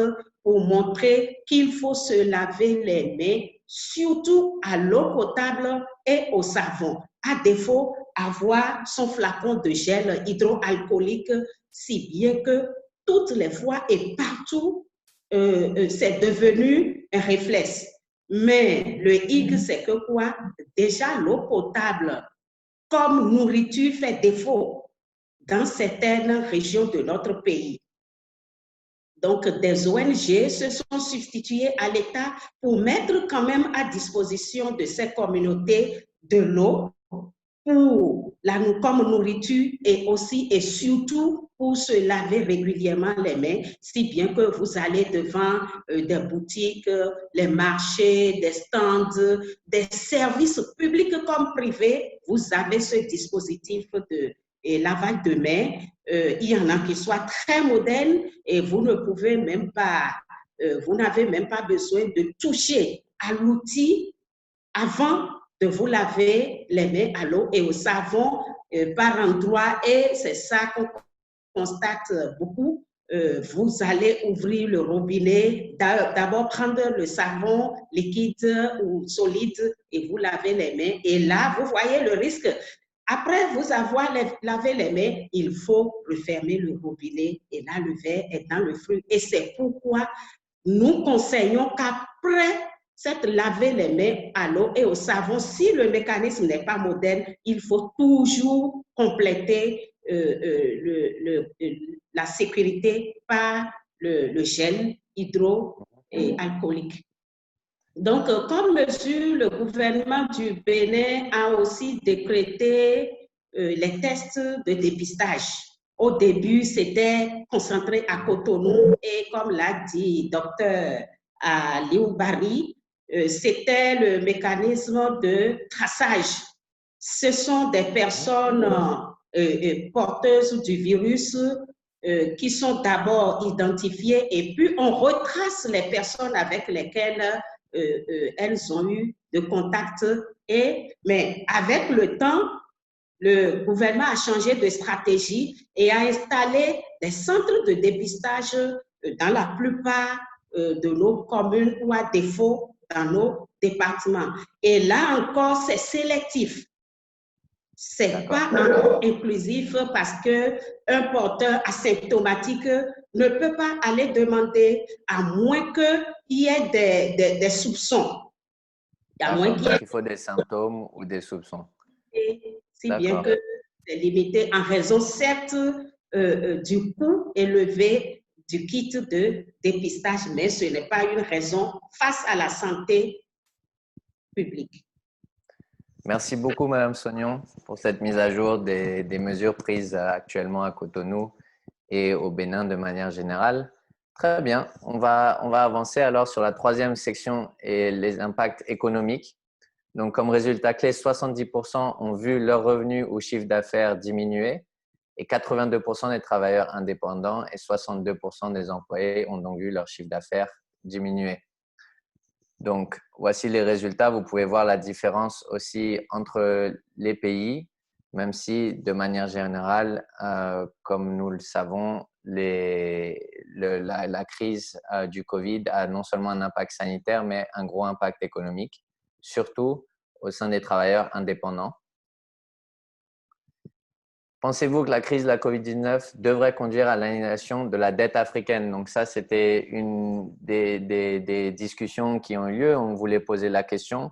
pour montrer qu'il faut se laver les mains, surtout à l'eau potable et au savon. À défaut, avoir son flacon de gel hydroalcoolique, si bien que toutes les fois et partout, c'est devenu un réflexe. Mais le hic, c'est que quoi? Déjà, l'eau potable comme nourriture fait défaut dans certaines régions de notre pays. Donc, des ONG se sont substituées à l'État pour mettre quand même à disposition de ces communautés de l'eau comme nourriture et aussi et surtout pour se laver régulièrement les mains, si bien que vous allez devant des boutiques, les marchés, des stands, des services publics comme privés, vous avez ce dispositif de lavage de mains. Il y en a qui soient très modernes et vous ne pouvez même pas, vous n'avez même pas besoin de toucher à l'outil avant de vous laver les mains à l'eau et au savon par endroit. Et c'est ça qu'on constate beaucoup. Vous allez ouvrir le robinet, d'abord prendre le savon liquide ou solide et vous lavez les mains. Et là, vous voyez le risque. Après vous avoir lavé les mains, il faut refermer le robinet et là, le verre est dans le flux. Et c'est pourquoi nous conseillons qu'après s'être lavé les mains à l'eau et au savon, si le mécanisme n'est pas moderne, il faut toujours compléter la sécurité par le gel hydroalcoolique. Donc, comme mesure, le gouvernement du Bénin a aussi décrété les tests de dépistage. Au début, c'était concentré à Cotonou et comme l'a dit docteur Liu Barry, c'était le mécanisme de traçage. Ce sont des personnes porteuses du virus qui sont d'abord identifiées et puis on retrace les personnes avec lesquelles elles ont eu de contact. Mais avec le temps, le gouvernement a changé de stratégie et a installé des centres de dépistage dans la plupart de nos communes ou à défaut dans nos départements. Et là encore, c'est sélectif. C'est pas encore inclusif parce qu'un porteur asymptomatique ne peut pas aller demander à moins qu'il y ait des soupçons. Il faut des symptômes ou des soupçons. Si bien que c'est limité en raison certes du coût élevé du kit de dépistage, mais ce n'est pas une raison face à la santé publique. Merci beaucoup, Madame Sognon, pour cette mise à jour des mesures prises actuellement à Cotonou et au Bénin de manière générale. Très bien, on va avancer alors sur la troisième section et les impacts économiques. Donc, comme résultat clé, 70% ont vu leur revenu ou chiffre d'affaires diminuer et 82% des travailleurs indépendants et 62% des employés ont donc vu leur chiffre d'affaires diminuer. Donc, voici les résultats. Vous pouvez voir la différence aussi entre les pays, même si de manière générale, comme nous le savons, la crise du Covid a non seulement un impact sanitaire, mais un gros impact économique, surtout au sein des travailleurs indépendants. Pensez-vous que la crise de la COVID-19 devrait conduire à l'annulation de la dette africaine? Donc ça, c'était une des discussions qui ont eu lieu. On voulait poser la question.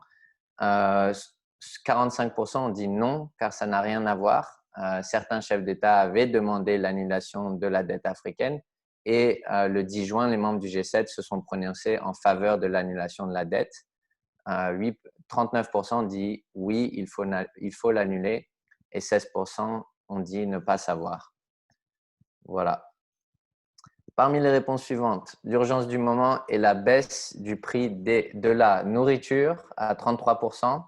45% ont dit non, car ça n'a rien à voir. Certains chefs d'État avaient demandé l'annulation de la dette africaine. Et le 10 juin, les membres du G7 se sont prononcés en faveur de l'annulation de la dette. 39% ont dit oui, il faut l'annuler. Et 16% on dit ne pas savoir. Voilà. Parmi les réponses suivantes, l'urgence du moment est la baisse du prix de la nourriture à 33%,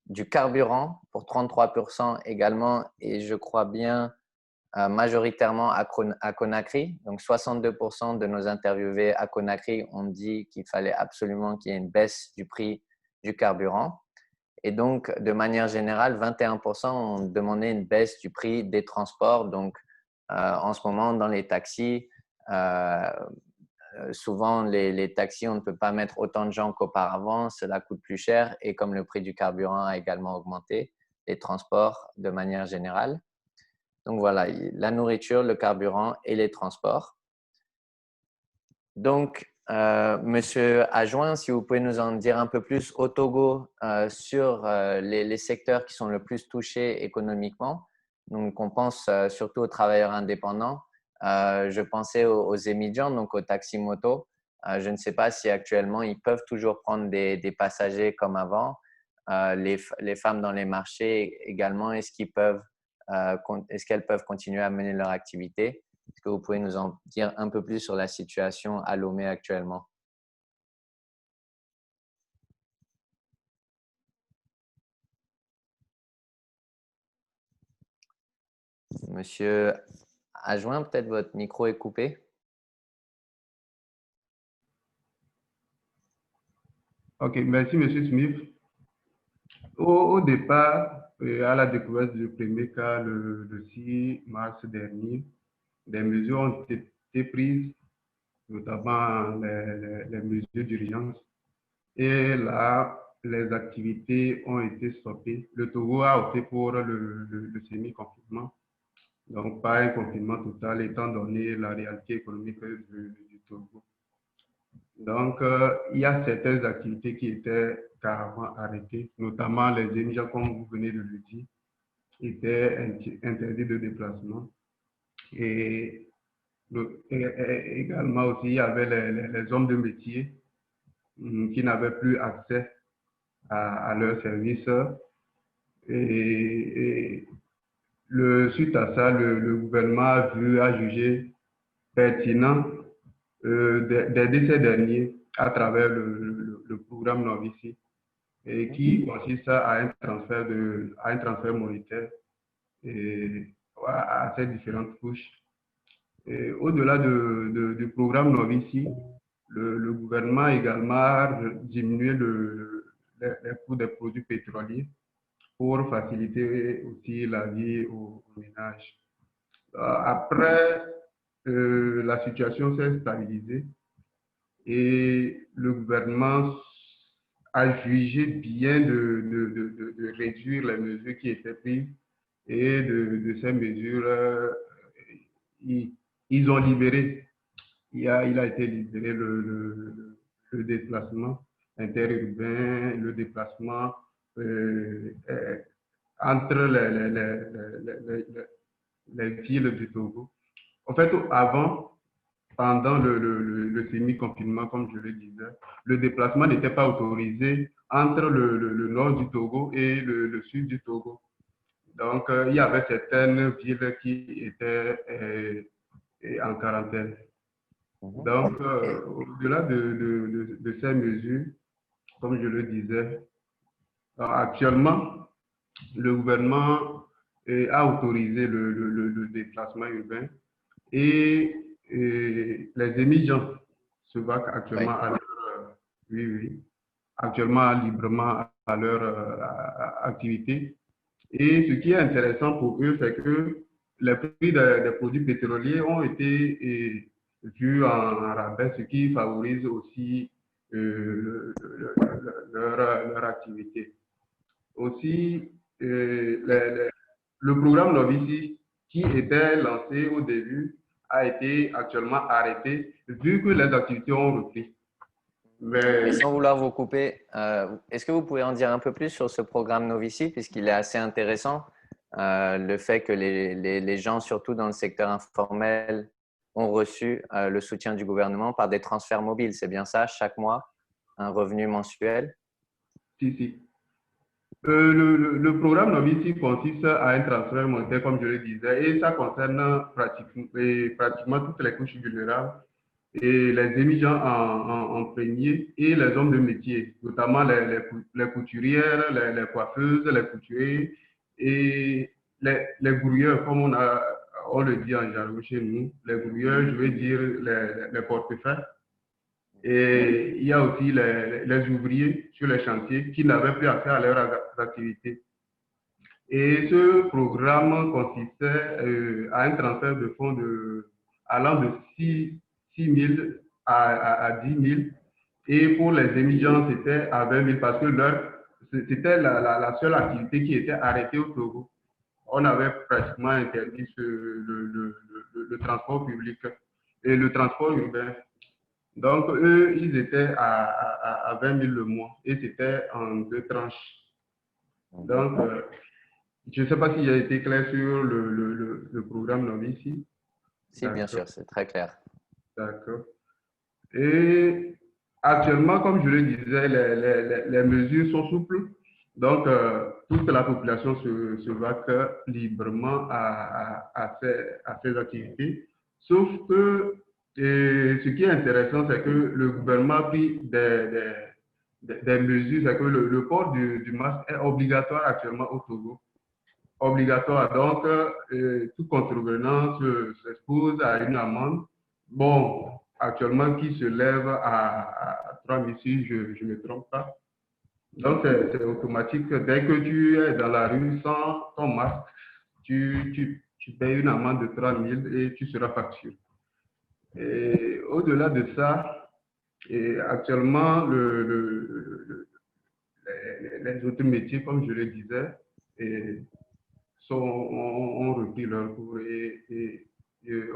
du carburant pour 33% également, et je crois bien majoritairement à Conakry. Donc, 62% de nos interviewés à Conakry ont dit qu'il fallait absolument qu'il y ait une baisse du prix du carburant. Et donc, de manière générale, 21% ont demandé une baisse du prix des transports. Donc, en ce moment, dans les taxis, souvent, les taxis, on ne peut pas mettre autant de gens qu'auparavant. Cela coûte plus cher. Et comme le prix du carburant a également augmenté, les transports de manière générale. Donc voilà, la nourriture, le carburant et les transports. Donc, Monsieur Adjoint, si vous pouvez nous en dire un peu plus au Togo sur les secteurs qui sont le plus touchés économiquement. Donc, on pense surtout aux travailleurs indépendants. Je pensais aux émigrants, donc aux taxis-motos. Je ne sais pas si actuellement, ils peuvent toujours prendre des passagers comme avant. Les femmes dans les marchés également, est-ce qu'elles peuvent continuer à mener leur activité? Est-ce que vous pouvez nous en dire un peu plus sur la situation à Lomé actuellement? Monsieur Adjoint, peut-être votre micro est coupé. OK, merci, Monsieur Smith. Au départ, à la découverte du premier cas le 6 mars dernier, des mesures ont été prises, notamment les mesures d'urgence. Et là, les activités ont été stoppées. Le Togo a opté pour le semi-confinement, donc pas un confinement total, étant donné la réalité économique du Togo. Donc, il y a certaines activités qui étaient carrément arrêtées, notamment les émigrants, comme vous venez de le dire, étaient interdits de déplacement. Et également aussi, il y avait les hommes de métier qui n'avaient plus accès à leurs services. Et suite à ça, le gouvernement a jugé pertinent d'aider ces derniers à travers le programme Novici, et qui consiste à un transfert monétaire à ces différentes couches. Au-delà du programme Novici, le gouvernement a également diminué les coûts des produits pétroliers pour faciliter aussi la vie aux ménages. Après, la situation s'est stabilisée et le gouvernement a jugé bien de réduire les mesures qui étaient prises, et de ces mesures, ils ont libéré. Il a été libéré le déplacement interurbain, le déplacement entre les villes du Togo. En fait, avant, pendant le semi-confinement, comme je le disais, le déplacement n'était pas autorisé entre le nord du Togo et le sud du Togo. Donc, il y avait certaines villes qui étaient en quarantaine. Donc, au-delà de ces mesures, comme je le disais, actuellement, le gouvernement a autorisé le déplacement urbain, et les émigrants se vaquent actuellement actuellement librement à leur activité. Et ce qui est intéressant pour eux, c'est que les prix des produits pétroliers ont été vus en rabais, ce qui favorise aussi leur activité. Aussi, le programme Novici, qui était lancé au début, a été actuellement arrêté vu que les activités ont repris. Mais sans vouloir vous couper, est-ce que vous pouvez en dire un peu plus sur ce programme Novici, puisqu'il est assez intéressant, le fait que les gens, surtout dans le secteur informel, ont reçu le soutien du gouvernement par des transferts mobiles. C'est bien ça, chaque mois, un revenu mensuel? Si. Le programme Novici consiste à un transfert monétaire, comme je le disais, et ça concerne pratiquement toutes les couches vulnérables, et les émigrants en premier, et les hommes de métier, notamment les couturières, les coiffeuses, les couturiers et les brouilleurs, comme on le dit en jargon chez nous, les grouilleurs, je veux dire les portefeuilles. Et il y a aussi les ouvriers sur les chantiers qui n'avaient plus accès à leurs activités. Et ce programme consistait à un transfert de fonds allant de 6 000 à 10 000. Et pour les émigrants, c'était à 20 000 parce que c'était la seule activité qui était arrêtée au Togo. On avait pratiquement interdit le transport public et le transport urbain. Donc, eux, ils étaient à 20 000 le mois et c'était en 2 tranches. Donc, je ne sais pas s'il a été clair sur le programme nommé ici. Si, bien sûr, c'est très clair. D'accord. Et actuellement, comme je le disais, les mesures sont souples. Donc, toute la population se vaque librement à ces activités. Sauf que ce qui est intéressant, c'est que le gouvernement a pris des mesures. C'est que le port du masque est obligatoire actuellement au Togo. Obligatoire. Donc, tout contrevenant s'expose à une amende. Bon, actuellement, qui se lève à 3 000 si je ne me trompe pas. Donc, c'est automatique. Dès que tu es dans la rue sans ton masque, tu payes une amende de 3 000 et tu seras facturé. Et au-delà de ça, actuellement, les autres métiers, comme je le disais, ont repris leur cours et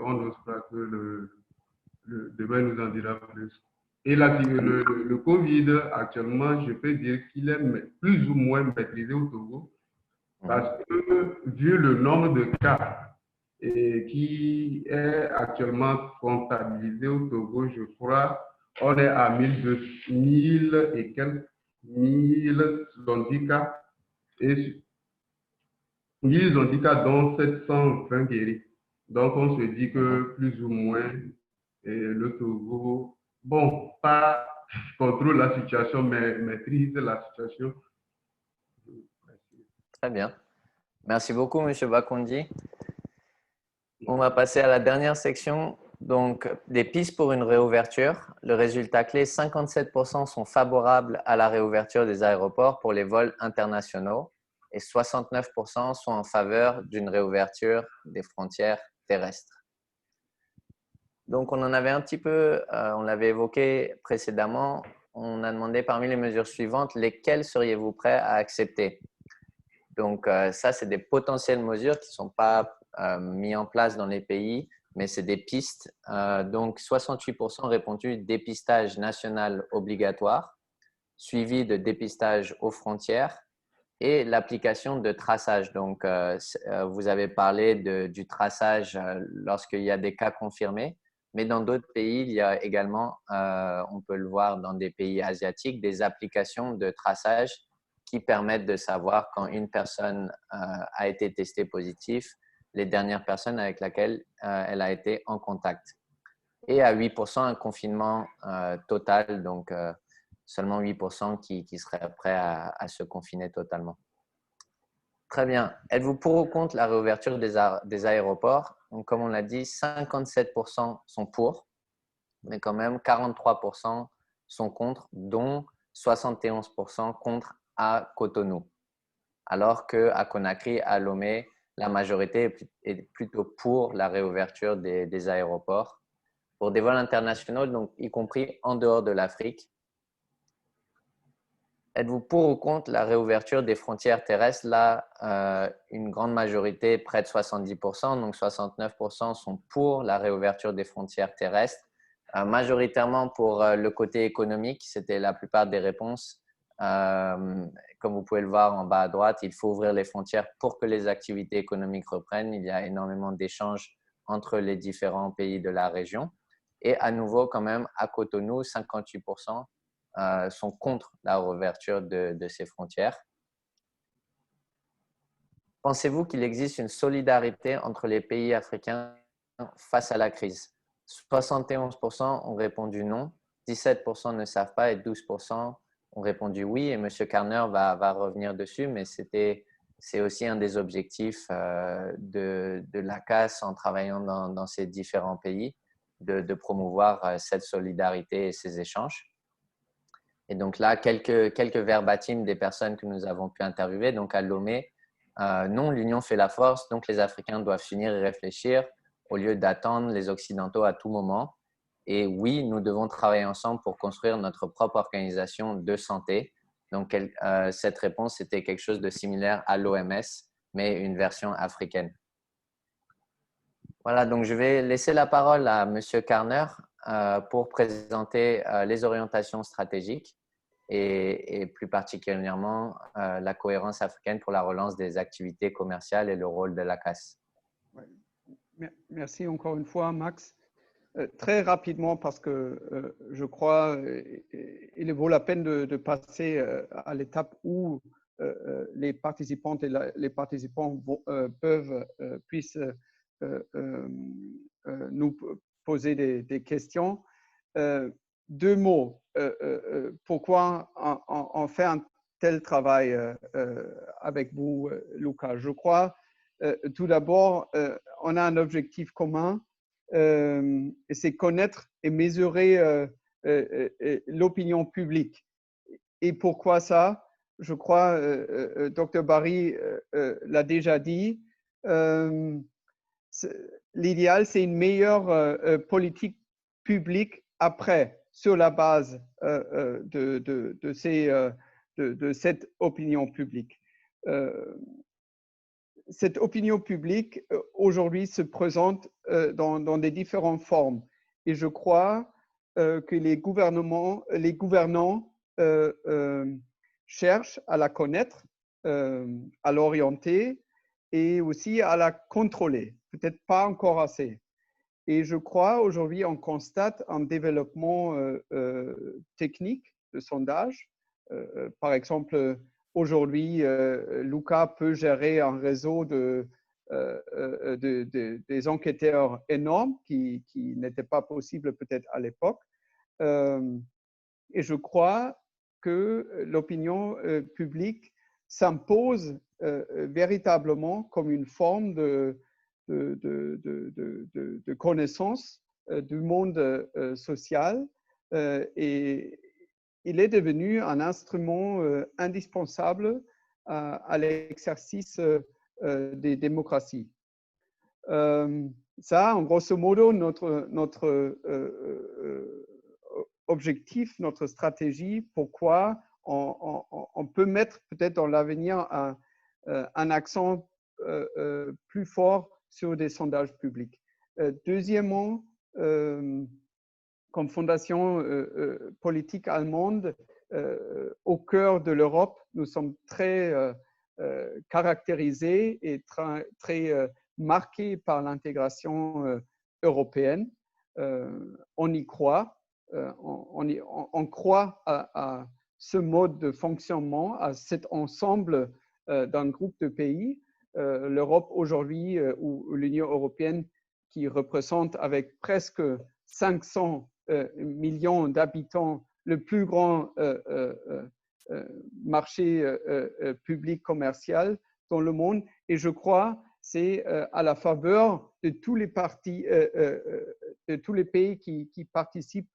on n'ose pas que demain nous en dira plus. Et le Covid, actuellement, je peux dire qu'il est plus ou moins maîtrisé au Togo parce que vu le nombre de cas qui est actuellement comptabilisé au Togo, je crois, on est à 1000 et quelques 1000 handicapés et 1000 handicapés dont 720 guéris. Donc, on se dit que plus ou moins, le Togo, bon, pas contrôle la situation, mais maîtrise la situation. Très bien. Merci beaucoup, M. Bakondi. On va passer à la dernière section. Donc, des pistes pour une réouverture. Le résultat clé, 57% sont favorables à la réouverture des aéroports pour les vols internationaux et 69% sont en faveur d'une réouverture des frontières terrestres. Donc, on en avait un petit peu, on l'avait évoqué précédemment. On a demandé parmi les mesures suivantes, lesquelles seriez-vous prêts à accepter? Donc, ça, c'est des potentielles mesures qui ne sont pas mises en place dans les pays, mais c'est des pistes. Donc, 68% ont répondu dépistage national obligatoire, suivi de dépistage aux frontières et l'application de traçage. Donc, vous avez parlé du traçage lorsqu'il y a des cas confirmés, mais dans d'autres pays, il y a également, on peut le voir dans des pays asiatiques, des applications de traçage qui permettent de savoir quand une personne a été testée positive, les dernières personnes avec lesquelles elle a été en contact. Et à 8%, un confinement total, donc seulement 8% qui seraient prêts à se confiner totalement. Très bien. Êtes-vous pour ou contre la réouverture des aéroports? Donc, comme on l'a dit, 57% sont pour, mais quand même 43% sont contre, dont 71% contre à Cotonou. Alors qu'à Conakry, à Lomé, la majorité est plutôt pour la réouverture des aéroports pour des vols internationaux, donc y compris en dehors de l'Afrique. Êtes-vous pour ou contre la réouverture des frontières terrestres? Là, une grande majorité, près de 70%, donc 69% sont pour la réouverture des frontières terrestres. Majoritairement pour le côté économique, c'était la plupart des réponses. Comme vous pouvez le voir en bas à droite, il faut ouvrir les frontières pour que les activités économiques reprennent. Il y a énormément d'échanges entre les différents pays de la région. Et à nouveau, quand même, à Cotonou, 58% sont contre la réouverture de ces frontières. Pensez-vous qu'il existe une solidarité entre les pays africains face à la crise? 71% ont répondu non, 17% ne savent pas et 12% ont répondu oui. Et M. Karner va revenir dessus, mais c'était c'est aussi un des objectifs de l'ACAS en travaillant dans ces différents pays, de promouvoir cette solidarité et ces échanges. Et donc là, quelques verbatims des personnes que nous avons pu interviewer. Donc à Lomé, non, l'union fait la force, donc les Africains doivent s'unir et réfléchir au lieu d'attendre les Occidentaux à tout moment. Et oui, nous devons travailler ensemble pour construire notre propre organisation de santé. Donc cette réponse était quelque chose de similaire à l'OMS, mais une version africaine. Voilà, donc je vais laisser la parole à M. Karner pour présenter les orientations stratégiques et plus particulièrement la cohérence africaine pour la relance des activités commerciales et le rôle de l'ACAS. Merci encore une fois, Max. Très rapidement, parce que je crois il vaut la peine de passer à l'étape où les participantes et les participants puissent nous poser des questions. Deux mots. Pourquoi on fait un tel travail avec vous, Lucas? Je crois, tout d'abord, on a un objectif commun, c'est connaître et mesurer l'opinion publique. Et pourquoi ça? Je crois, Dr. Barry l'a déjà dit, l'idéal, c'est une meilleure politique publique après, sur la base de cette opinion publique. Cette opinion publique, aujourd'hui, se présente dans des différentes formes. Et je crois que les gouvernants cherchent à la connaître, à l'orienter et aussi à la contrôler. Peut-être pas encore assez. Et je crois, aujourd'hui, on constate un développement technique de sondage. Par exemple, aujourd'hui, Lucas peut gérer un réseau des enquêteurs énormes qui n'était pas possible peut-être à l'époque. Et je crois que l'opinion publique s'impose véritablement comme une forme de connaissance du monde social et il est devenu un instrument indispensable à l'exercice des démocraties. Ça, en grosso modo, notre objectif, notre stratégie, pourquoi on peut mettre peut-être dans l'avenir un accent plus fort sur des sondages publics. Deuxièmement, comme fondation politique allemande, au cœur de l'Europe, nous sommes très caractérisés et très marqués par l'intégration européenne. On y croit, on croit à ce mode de fonctionnement, à cet ensemble d'un groupe de pays. L'Europe aujourd'hui, ou l'Union européenne, qui représente avec presque 500 millions d'habitants le plus grand marché public commercial dans le monde. Et je crois c'est à la faveur de tous les pays qui participent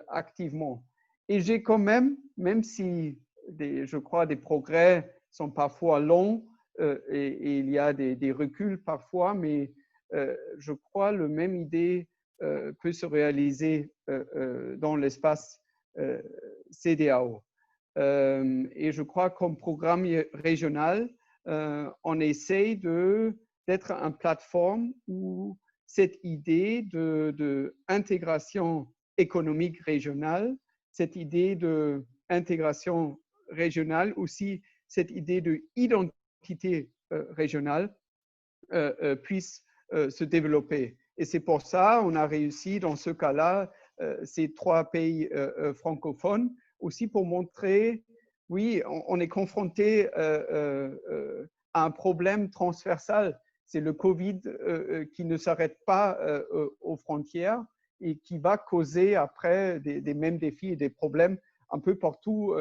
activement. Et j'ai quand même si je crois des progrès sont parfois longs et il y a des reculs parfois, mais je crois la même idée peut se réaliser dans l'espace CEDEAO. Et je crois qu'en programme régional, on essaye d'être une plateforme où cette idée d'intégration économique régionale, cette idée d'intégration régionale, aussi cette idée d'identité régionale puisse se développer. Et c'est pour ça qu'on a réussi dans ce cas-là, ces 3 pays francophones, aussi pour montrer, oui, on est confronté à un problème transversal. C'est le Covid qui ne s'arrête pas aux frontières et qui va causer après des mêmes défis et des problèmes un peu partout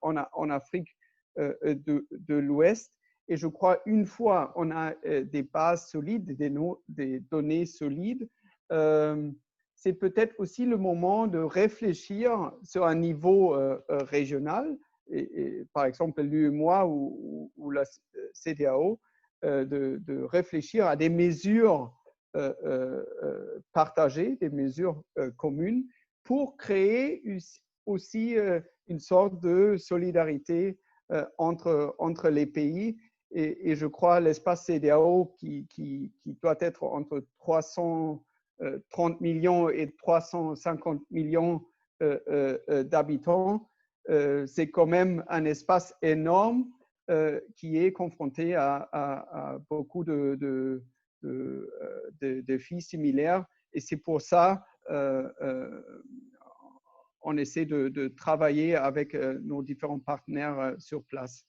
en Afrique de l'Ouest. Et je crois une fois on a des bases solides, des données solides, c'est peut-être aussi le moment de réfléchir sur un niveau régional, et par exemple l'UEMOA ou la CEDEAO, de réfléchir à des mesures partagées, des mesures communes pour créer aussi une sorte de solidarité entre les pays. Et je crois l'espace CEDEAO qui doit être entre 330 millions et 350 millions d'habitants, c'est quand même un espace énorme qui est confronté à beaucoup de défis similaires. Et c'est pour ça on essaie de travailler avec nos différents partenaires sur place.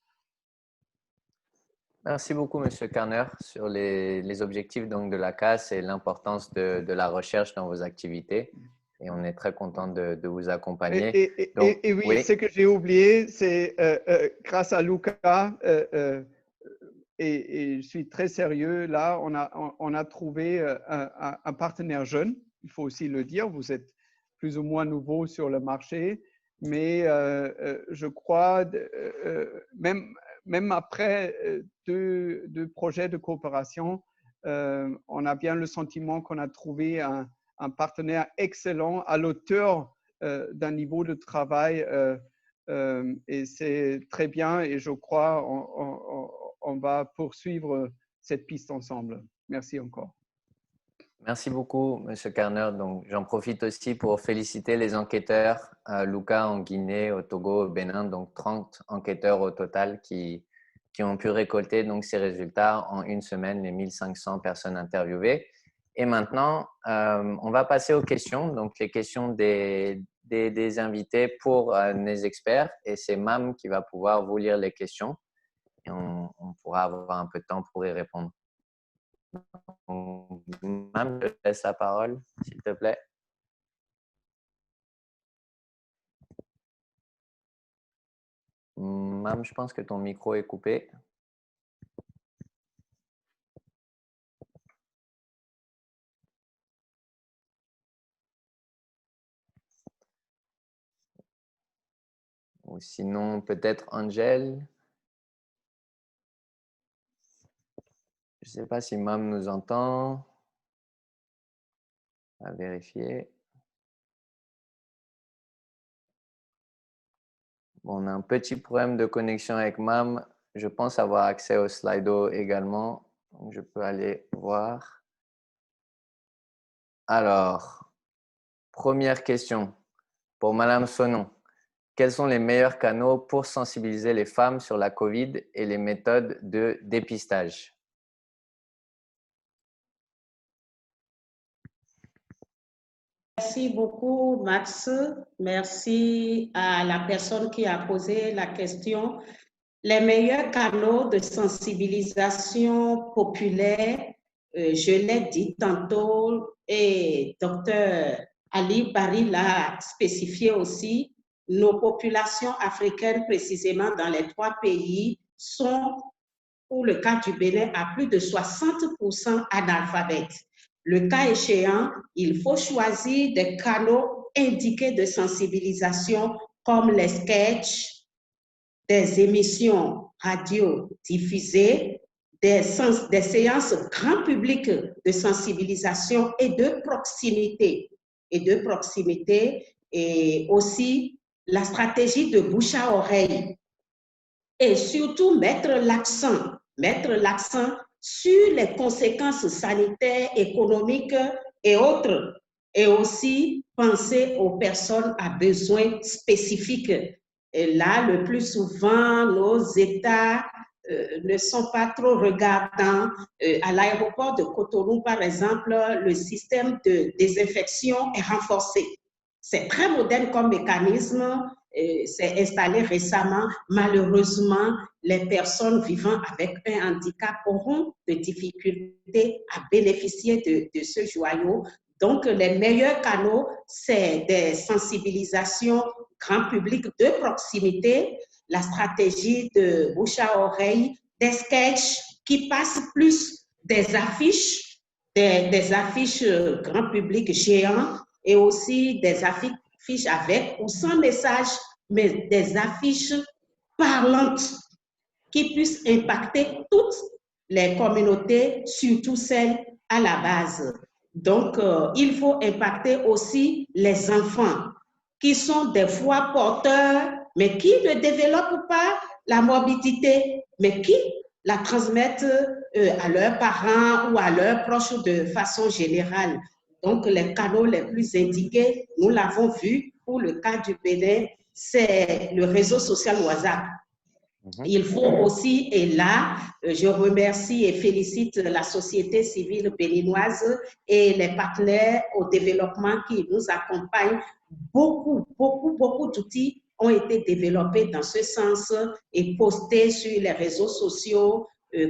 Merci beaucoup, M. Karner, sur les objectifs donc, de la CAS et l'importance de la recherche dans vos activités. Et on est très content de vous accompagner. Et oui, ce que j'ai oublié, c'est grâce à Luca, et je suis très sérieux, là, on a trouvé un partenaire jeune, il faut aussi le dire, vous êtes plus ou moins nouveau sur le marché, mais je crois, même après deux projets de coopération, on a bien le sentiment qu'on a trouvé un partenaire excellent à l'auteur d'un niveau de travail et c'est très bien et je crois on va poursuivre cette piste ensemble. Merci encore. Merci beaucoup, M. Karner. Donc, j'en profite aussi pour féliciter les enquêteurs, Luca en Guinée, au Togo, au Bénin, donc 30 enquêteurs au total qui ont pu récolter donc, ces résultats en une semaine, les 1500 personnes interviewées. Et maintenant, on va passer aux questions, donc les questions des invités pour les experts. Et c'est Mam qui va pouvoir vous lire les questions et on pourra avoir un peu de temps pour y répondre. Mam, je te laisse la parole, s'il te plaît. Mam, je pense que ton micro est coupé. Ou sinon, peut-être Angèle. Je ne sais pas si Mam nous entend. On va vérifier. Bon, on a un petit problème de connexion avec Mam. Je pense avoir accès au Slido également. Donc, je peux aller voir. Alors, première question pour Madame Sonon. Quels sont les meilleurs canaux pour sensibiliser les femmes sur la COVID et les méthodes de dépistage? Merci beaucoup, Max. Merci à la personne qui a posé la question. Les meilleurs canaux de sensibilisation populaire, je l'ai dit tantôt, et Dr. Ali Bari l'a spécifié aussi, nos populations africaines, précisément dans les 3 pays, sont, pour le cas du Bénin, à plus de 60% analphabètes. Le cas échéant, il faut choisir des canaux indiqués de sensibilisation comme les sketchs, des émissions radio diffusées, des séances grand public de sensibilisation et de proximité. Et aussi la stratégie de bouche à oreille. Et surtout mettre l'accent sur les conséquences sanitaires, économiques et autres. Et aussi penser aux personnes à besoins spécifiques. Et là, le plus souvent, nos États ne sont pas trop regardants. À l'aéroport de Cotonou, par exemple, le système de désinfection est renforcé. C'est très moderne comme mécanisme. C'est installé récemment. Malheureusement, les personnes vivant avec un handicap auront des difficultés à bénéficier de ce joyau. Donc, les meilleurs canaux, c'est des sensibilisations grand public de proximité, la stratégie de bouche à oreille des sketchs qui passent plus des affiches grand public géant et aussi des affiches avec ou sans message, mais des affiches parlantes qui puissent impacter toutes les communautés, surtout celles à la base. Donc, il faut impacter aussi les enfants qui sont des fois porteurs, mais qui ne développent pas la morbidité, mais qui la transmettent à leurs parents ou à leurs proches de façon générale. Donc, les canaux les plus indiqués, nous l'avons vu pour le cas du Bénin, c'est le réseau social WhatsApp. Il faut aussi, et là, je remercie et félicite la société civile béninoise et les partenaires au développement qui nous accompagnent. Beaucoup d'outils ont été développés dans ce sens et postés sur les réseaux sociaux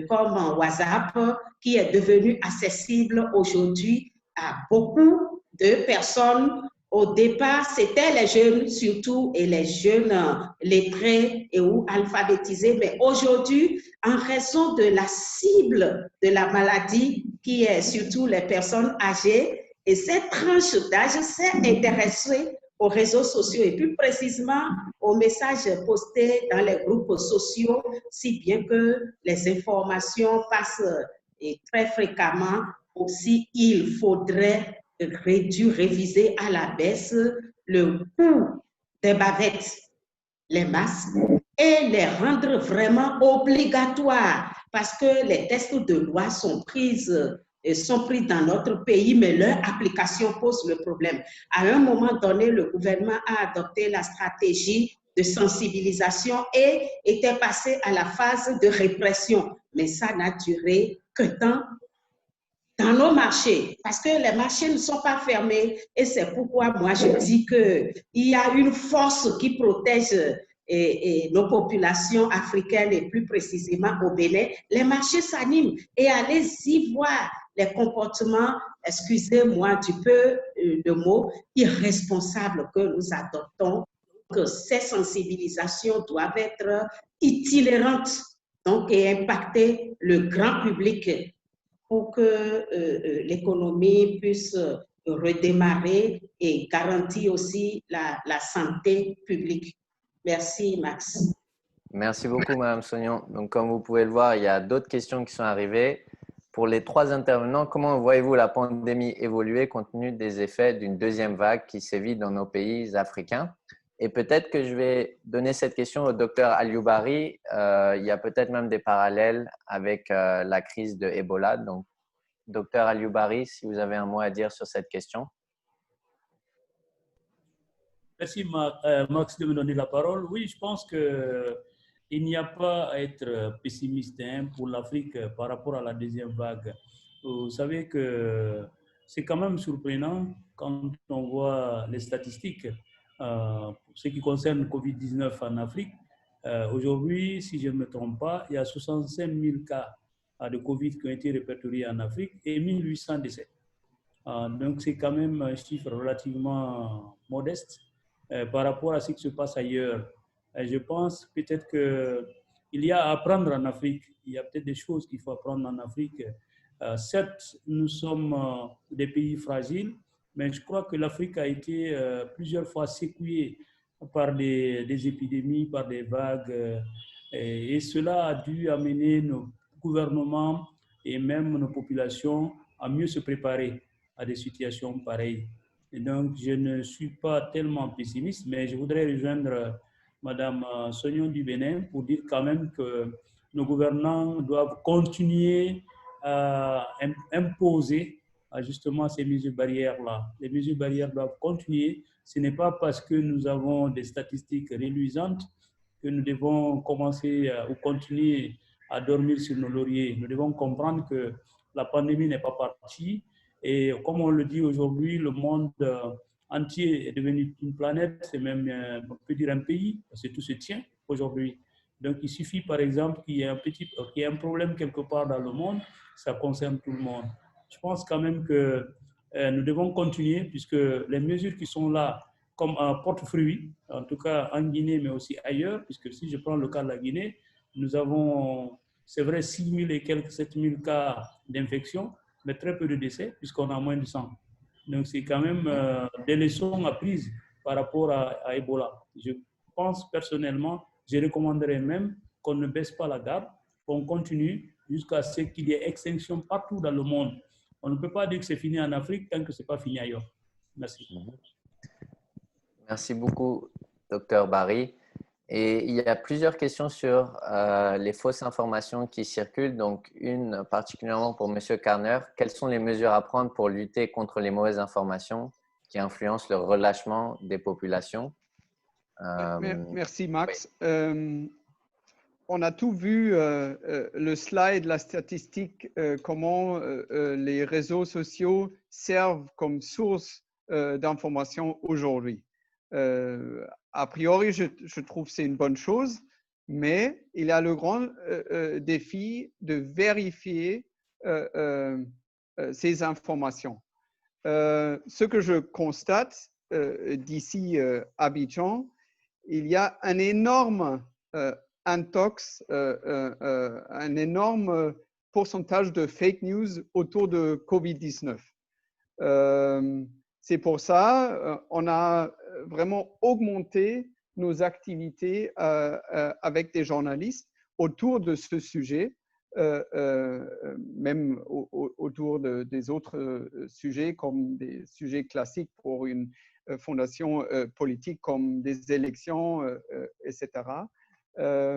comme WhatsApp, qui est devenu accessible aujourd'hui à beaucoup de personnes. Au départ, c'était les jeunes surtout et les jeunes lettrés et ou alphabétisés, mais aujourd'hui, en raison de la cible de la maladie, qui est surtout les personnes âgées, et cette tranche d'âge s'est intéressée aux réseaux sociaux et plus précisément aux messages postés dans les groupes sociaux, si bien que les informations passent très fréquemment. Aussi, il faudrait réviser à la baisse le coût des bavettes, les masques, et les rendre vraiment obligatoires parce que les textes de loi sont pris dans notre pays, mais leur application pose le problème. À un moment donné, le gouvernement a adopté la stratégie de sensibilisation et était passé à la phase de répression. Mais ça n'a duré que dans nos marchés, parce que les marchés ne sont pas fermés et c'est pourquoi moi je dis qu'il y a une force qui protège nos populations africaines et plus précisément au Bénin. Les marchés s'animent et allez-y voir les comportements, excusez-moi du peu de mots, irresponsables que nous adoptons. Que ces sensibilisations doivent être itinérantes donc, et impacter le grand public pour que l'économie puisse redémarrer et garantir aussi la santé publique. Merci, Max. Merci beaucoup, Madame Sognon. Donc, comme vous pouvez le voir, il y a d'autres questions qui sont arrivées. Pour les trois intervenants, comment voyez-vous la pandémie évoluer compte tenu des effets d'une deuxième vague qui sévit dans nos pays africains? Et peut-être que je vais donner cette question au docteur Alioubari. Il y a peut-être même des parallèles avec la crise de Ebola. Donc, docteur Alioubari, si vous avez un mot à dire sur cette question. Merci Max de me donner la parole. Oui, je pense qu'il n'y a pas à être pessimiste pour l'Afrique par rapport à la deuxième vague. Vous savez que c'est quand même surprenant quand on voit les statistiques pour ce qui concerne le Covid-19 en Afrique. Aujourd'hui, si je ne me trompe pas, il y a 65 000 cas de Covid qui ont été répertoriés en Afrique et 1800 décès. Donc, c'est quand même un chiffre relativement modeste par rapport à ce qui se passe ailleurs. Je pense peut-être qu'il y a à apprendre en Afrique. Il y a peut-être des choses qu'il faut apprendre en Afrique. Certes, nous sommes des pays fragiles, mais je crois que l'Afrique a été plusieurs fois secouée par des épidémies, par des vagues. Et cela a dû amener nos gouvernements et même nos populations à mieux se préparer à des situations pareilles. Et donc, je ne suis pas tellement pessimiste, mais je voudrais rejoindre Madame Sognon du Bénin pour dire quand même que nos gouvernants doivent continuer à imposer justement ces mesures barrières-là. Les mesures barrières doivent continuer. Ce n'est pas parce que nous avons des statistiques reluisantes que nous devons commencer ou continuer à dormir sur nos lauriers. Nous devons comprendre que la pandémie n'est pas partie. Et comme on le dit aujourd'hui, le monde entier est devenu une planète, c'est même, on peut dire un pays, parce que tout se tient aujourd'hui. Donc, il suffit, par exemple, qu'il y ait un problème quelque part dans le monde, ça concerne tout le monde. Je pense quand même que nous devons continuer, puisque les mesures qui sont là, comme un porte-fruit, en tout cas en Guinée, mais aussi ailleurs, puisque si je prends le cas de la Guinée, nous avons C'est vrai, 6 000 et quelques 7 000 cas d'infection, mais très peu de décès, puisqu'on a moins de 100. Donc, c'est quand même des leçons apprises par rapport à Ebola. Je pense personnellement, je recommanderais même qu'on ne baisse pas la garde, qu'on continue jusqu'à ce qu'il y ait extinction partout dans le monde. On ne peut pas dire que c'est fini en Afrique tant que ce n'est pas fini ailleurs. Merci. Merci beaucoup, Dr Barry. Et il y a plusieurs questions sur les fausses informations qui circulent. Donc, une particulièrement pour M. Karner. Quelles sont les mesures à prendre pour lutter contre les mauvaises informations qui influencent le relâchement des populations? Merci, Max. Oui. On a tout vu, le slide, la statistique, comment les réseaux sociaux servent comme source d'information aujourd'hui. A priori, je trouve que c'est une bonne chose, mais il y a le grand défi de vérifier ces informations. Ce que je constate d'ici Abidjan, il y a un énorme intox, un énorme pourcentage de fake news autour de COVID-19. C'est pour ça on a vraiment augmenté nos activités avec des journalistes autour de ce sujet, même autour des autres sujets comme des sujets classiques pour une fondation politique comme des élections, etc.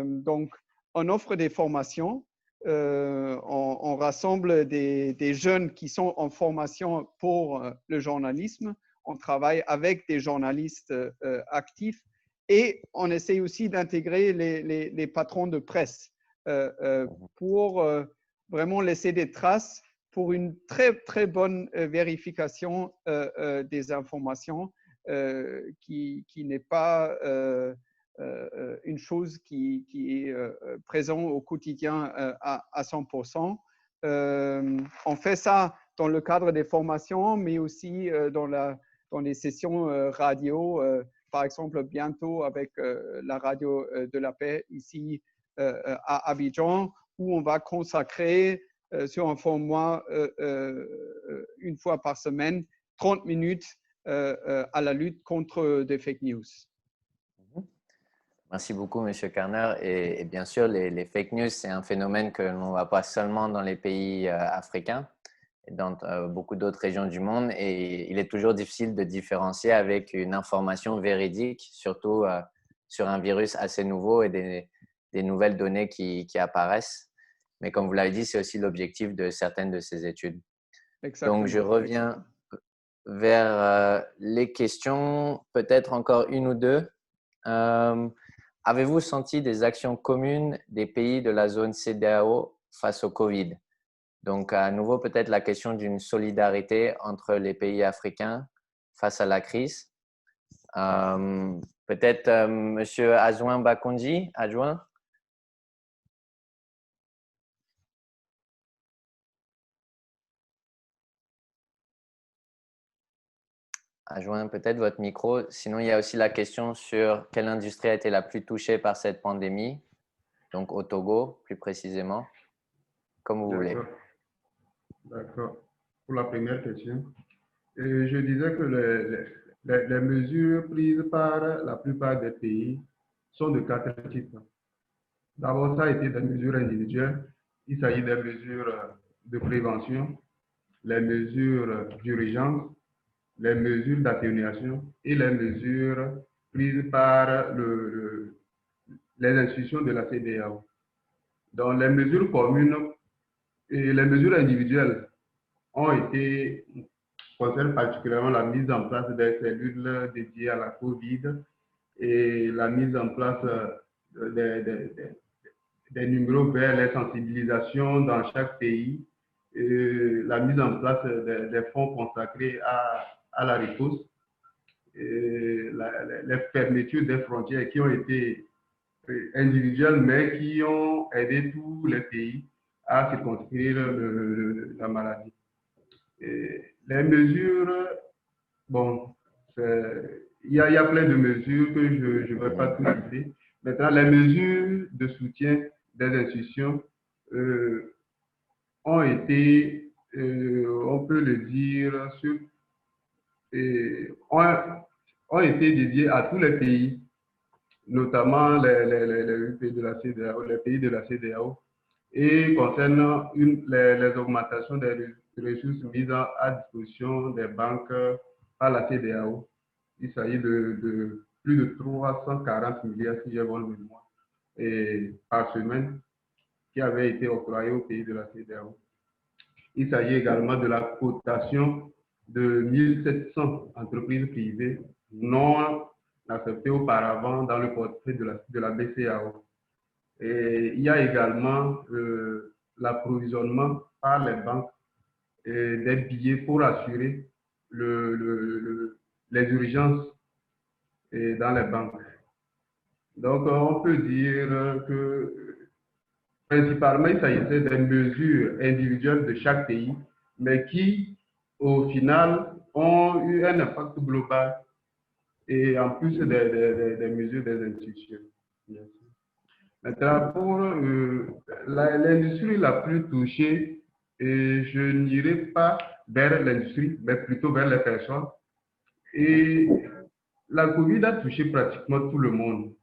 Donc, on offre des formations, on rassemble des jeunes qui sont en formation pour le journalisme, on travaille avec des journalistes actifs et on essaie aussi d'intégrer les patrons de presse pour vraiment laisser des traces pour une très, très bonne vérification des informations qui n'est pas une chose qui est présente au quotidien à 100%. On fait ça dans le cadre des formations, mais aussi dans les sessions radio, par exemple bientôt avec la radio de la paix ici à Abidjan, où on va consacrer sur un format une fois par semaine 30 minutes à la lutte contre des fake news. Merci beaucoup, M. Karner. Et bien sûr, les fake news, c'est un phénomène que l'on ne voit pas seulement dans les pays africains, et dans beaucoup d'autres régions du monde. Et il est toujours difficile de différencier avec une information véridique, surtout sur un virus assez nouveau et des nouvelles données qui apparaissent. Mais comme vous l'avez dit, c'est aussi l'objectif de certaines de ces études. Exactement. Donc, je reviens vers les questions, peut-être encore une ou deux. Avez-vous senti des actions communes des pays de la zone CEDEAO face au Covid? Donc, à nouveau, peut-être la question d'une solidarité entre les pays africains face à la crise. Peut-être M. Azouin Bakondi, adjoint. Adjoint peut-être votre micro. Sinon, il y a aussi la question sur quelle industrie a été la plus touchée par cette pandémie. Donc, au Togo, plus précisément. Comme vous voulez. D'accord. Pour la première question, je disais que les mesures prises par la plupart des pays sont de quatre types. D'abord, ça a été des mesures individuelles. Il s'agit des mesures de prévention, les mesures d'urgence, les mesures d'atténuation et les mesures prises par les institutions de la CEDEAO. Donc, les mesures communes et les mesures individuelles concernent particulièrement la mise en place des cellules dédiées à la COVID et la mise en place des numéros vers les sensibilisations dans chaque pays, et la mise en place des fonds consacrés à la riposte, et les fermetures des frontières qui ont été individuelles mais qui ont aidé tous les pays à circonscrire la maladie. Et les mesures, bon, il y a plein de mesures que je ne vais pas tout citer. Maintenant, les mesures de soutien des institutions ont été, on peut le dire, ont été dédiés à tous les pays, notamment les pays de la CEDEAO, les pays de la CEDEAO, et concernant les augmentations des ressources mises à disposition des banques par la CEDEAO. Il s'agit de plus de 340 milliards, si j'ai bonne mémoire, par semaine, qui avaient été octroyés aux pays de la CEDEAO. Il s'agit également de la cotation de 1700 entreprises privées non acceptées auparavant dans le portefeuille de la BCEAO. Et il y a également l'approvisionnement par les banques des billets pour assurer les urgences dans les banques. Donc, on peut dire que principalement, il s'agissait des mesures individuelles de chaque pays, mais qui, au final, ont eu un impact global et en plus des mesures des institutions. Maintenant, pour l'industrie la plus touchée, je n'irai pas vers l'industrie, mais plutôt vers les personnes. Et la COVID a touché pratiquement tout le monde.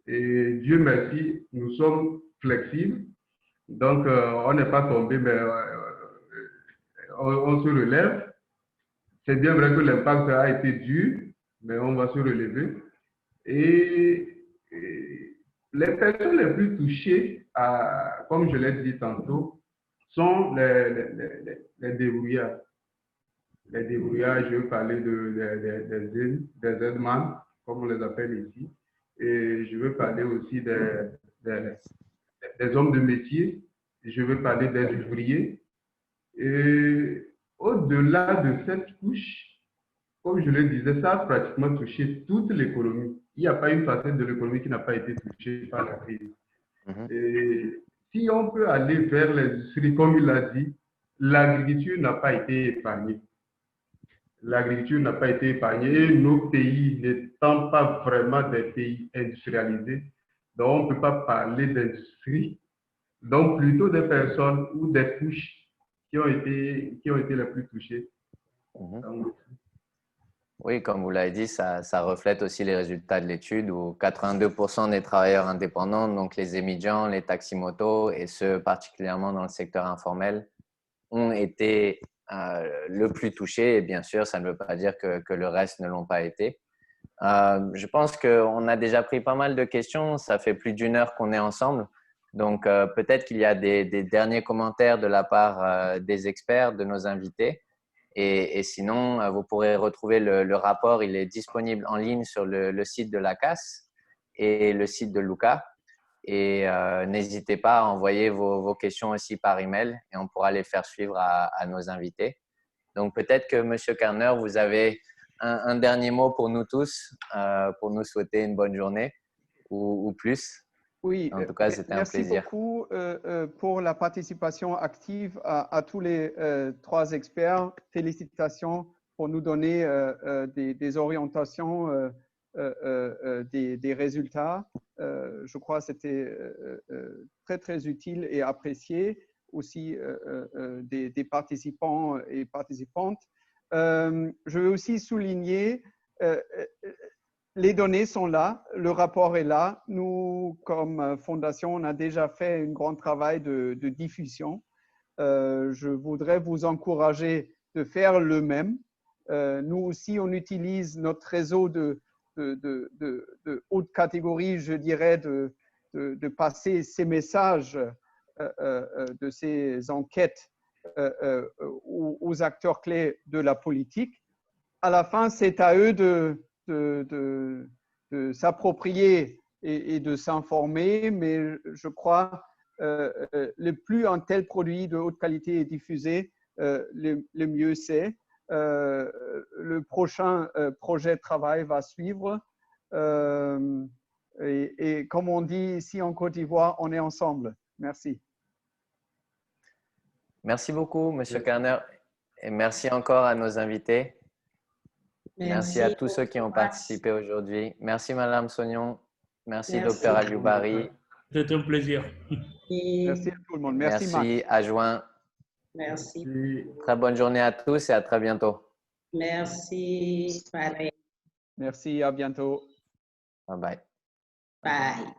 Et Dieu merci, nous sommes flexibles. Donc, on n'est pas tombé, mais on se relève. C'est bien vrai que l'impact a été dur, mais on va se relever. Et les personnes les plus touchées, comme je l'ai dit tantôt, sont les débrouillards. Les débrouillards, je veux parler des aides-man, comme on les appelle ici. Et je veux parler aussi des hommes de métier. Je veux parler des ouvriers. Et au-delà de cette couche, comme je le disais, ça a pratiquement touché toute l'économie. Il n'y a pas une facette de l'économie qui n'a pas été touchée par la crise. Et si on peut aller vers l'industrie, comme il l'a dit, l'agriculture n'a pas été épargnée. L'agriculture n'a pas été épargnée et nos pays n'étant pas vraiment des pays industrialisés, donc on ne peut pas parler d'industrie, donc plutôt des personnes ou des couches qui ont été les plus touchées. Oui, comme vous l'avez dit, ça reflète aussi les résultats de l'étude où 82% des travailleurs indépendants, donc les émigrants, les taximotos et ceux particulièrement dans le secteur informel, ont été le plus touchés. Et bien sûr, ça ne veut pas dire que le reste ne l'ont pas été. Je pense qu'on a déjà pris pas mal de questions. Ça fait plus d'1 heure qu'on est ensemble. Donc, peut-être qu'il y a des derniers commentaires de la part des experts, de nos invités. Et sinon, vous pourrez retrouver le rapport. Il est disponible en ligne sur le site de la CAS et le site de Luca. Et n'hésitez pas à envoyer vos questions aussi par email et on pourra les faire suivre à nos invités. Donc, peut-être que M. Kerner, vous avez un dernier mot pour nous tous, pour nous souhaiter une bonne journée ou plus. Oui, en tout cas, c'était un plaisir. Merci beaucoup pour la participation active à tous les 3 experts. Félicitations pour nous donner des orientations, des résultats. Je crois que c'était très, très utile et apprécié aussi des participants et participantes. Je veux aussi souligner les données sont là, le rapport est là. Nous, comme fondation, on a déjà fait un grand travail de diffusion. Je voudrais vous encourager de faire le même. Nous aussi, on utilise notre réseau de haute catégorie, je dirais, de passer ces messages de ces enquêtes aux acteurs clés de la politique. À la fin, c'est à eux de s'approprier et de s'informer, mais je crois le plus un tel produit de haute qualité est diffusé, le mieux c'est. Le prochain projet de travail va suivre. Et comme on dit ici en Côte d'Ivoire, on est ensemble. Merci. Merci beaucoup, M. Kerner. Et merci encore à nos invités. Merci à tous ceux qui ont participé aujourd'hui. Merci, Madame Sognon. Merci, Dr. Alioubari. C'est un plaisir. Merci à tout le monde. Merci, Max. Merci, adjoint. Merci. Très bonne journée à tous et à très bientôt. Merci. Pareil. Merci, à bientôt. Bye bye. Bye.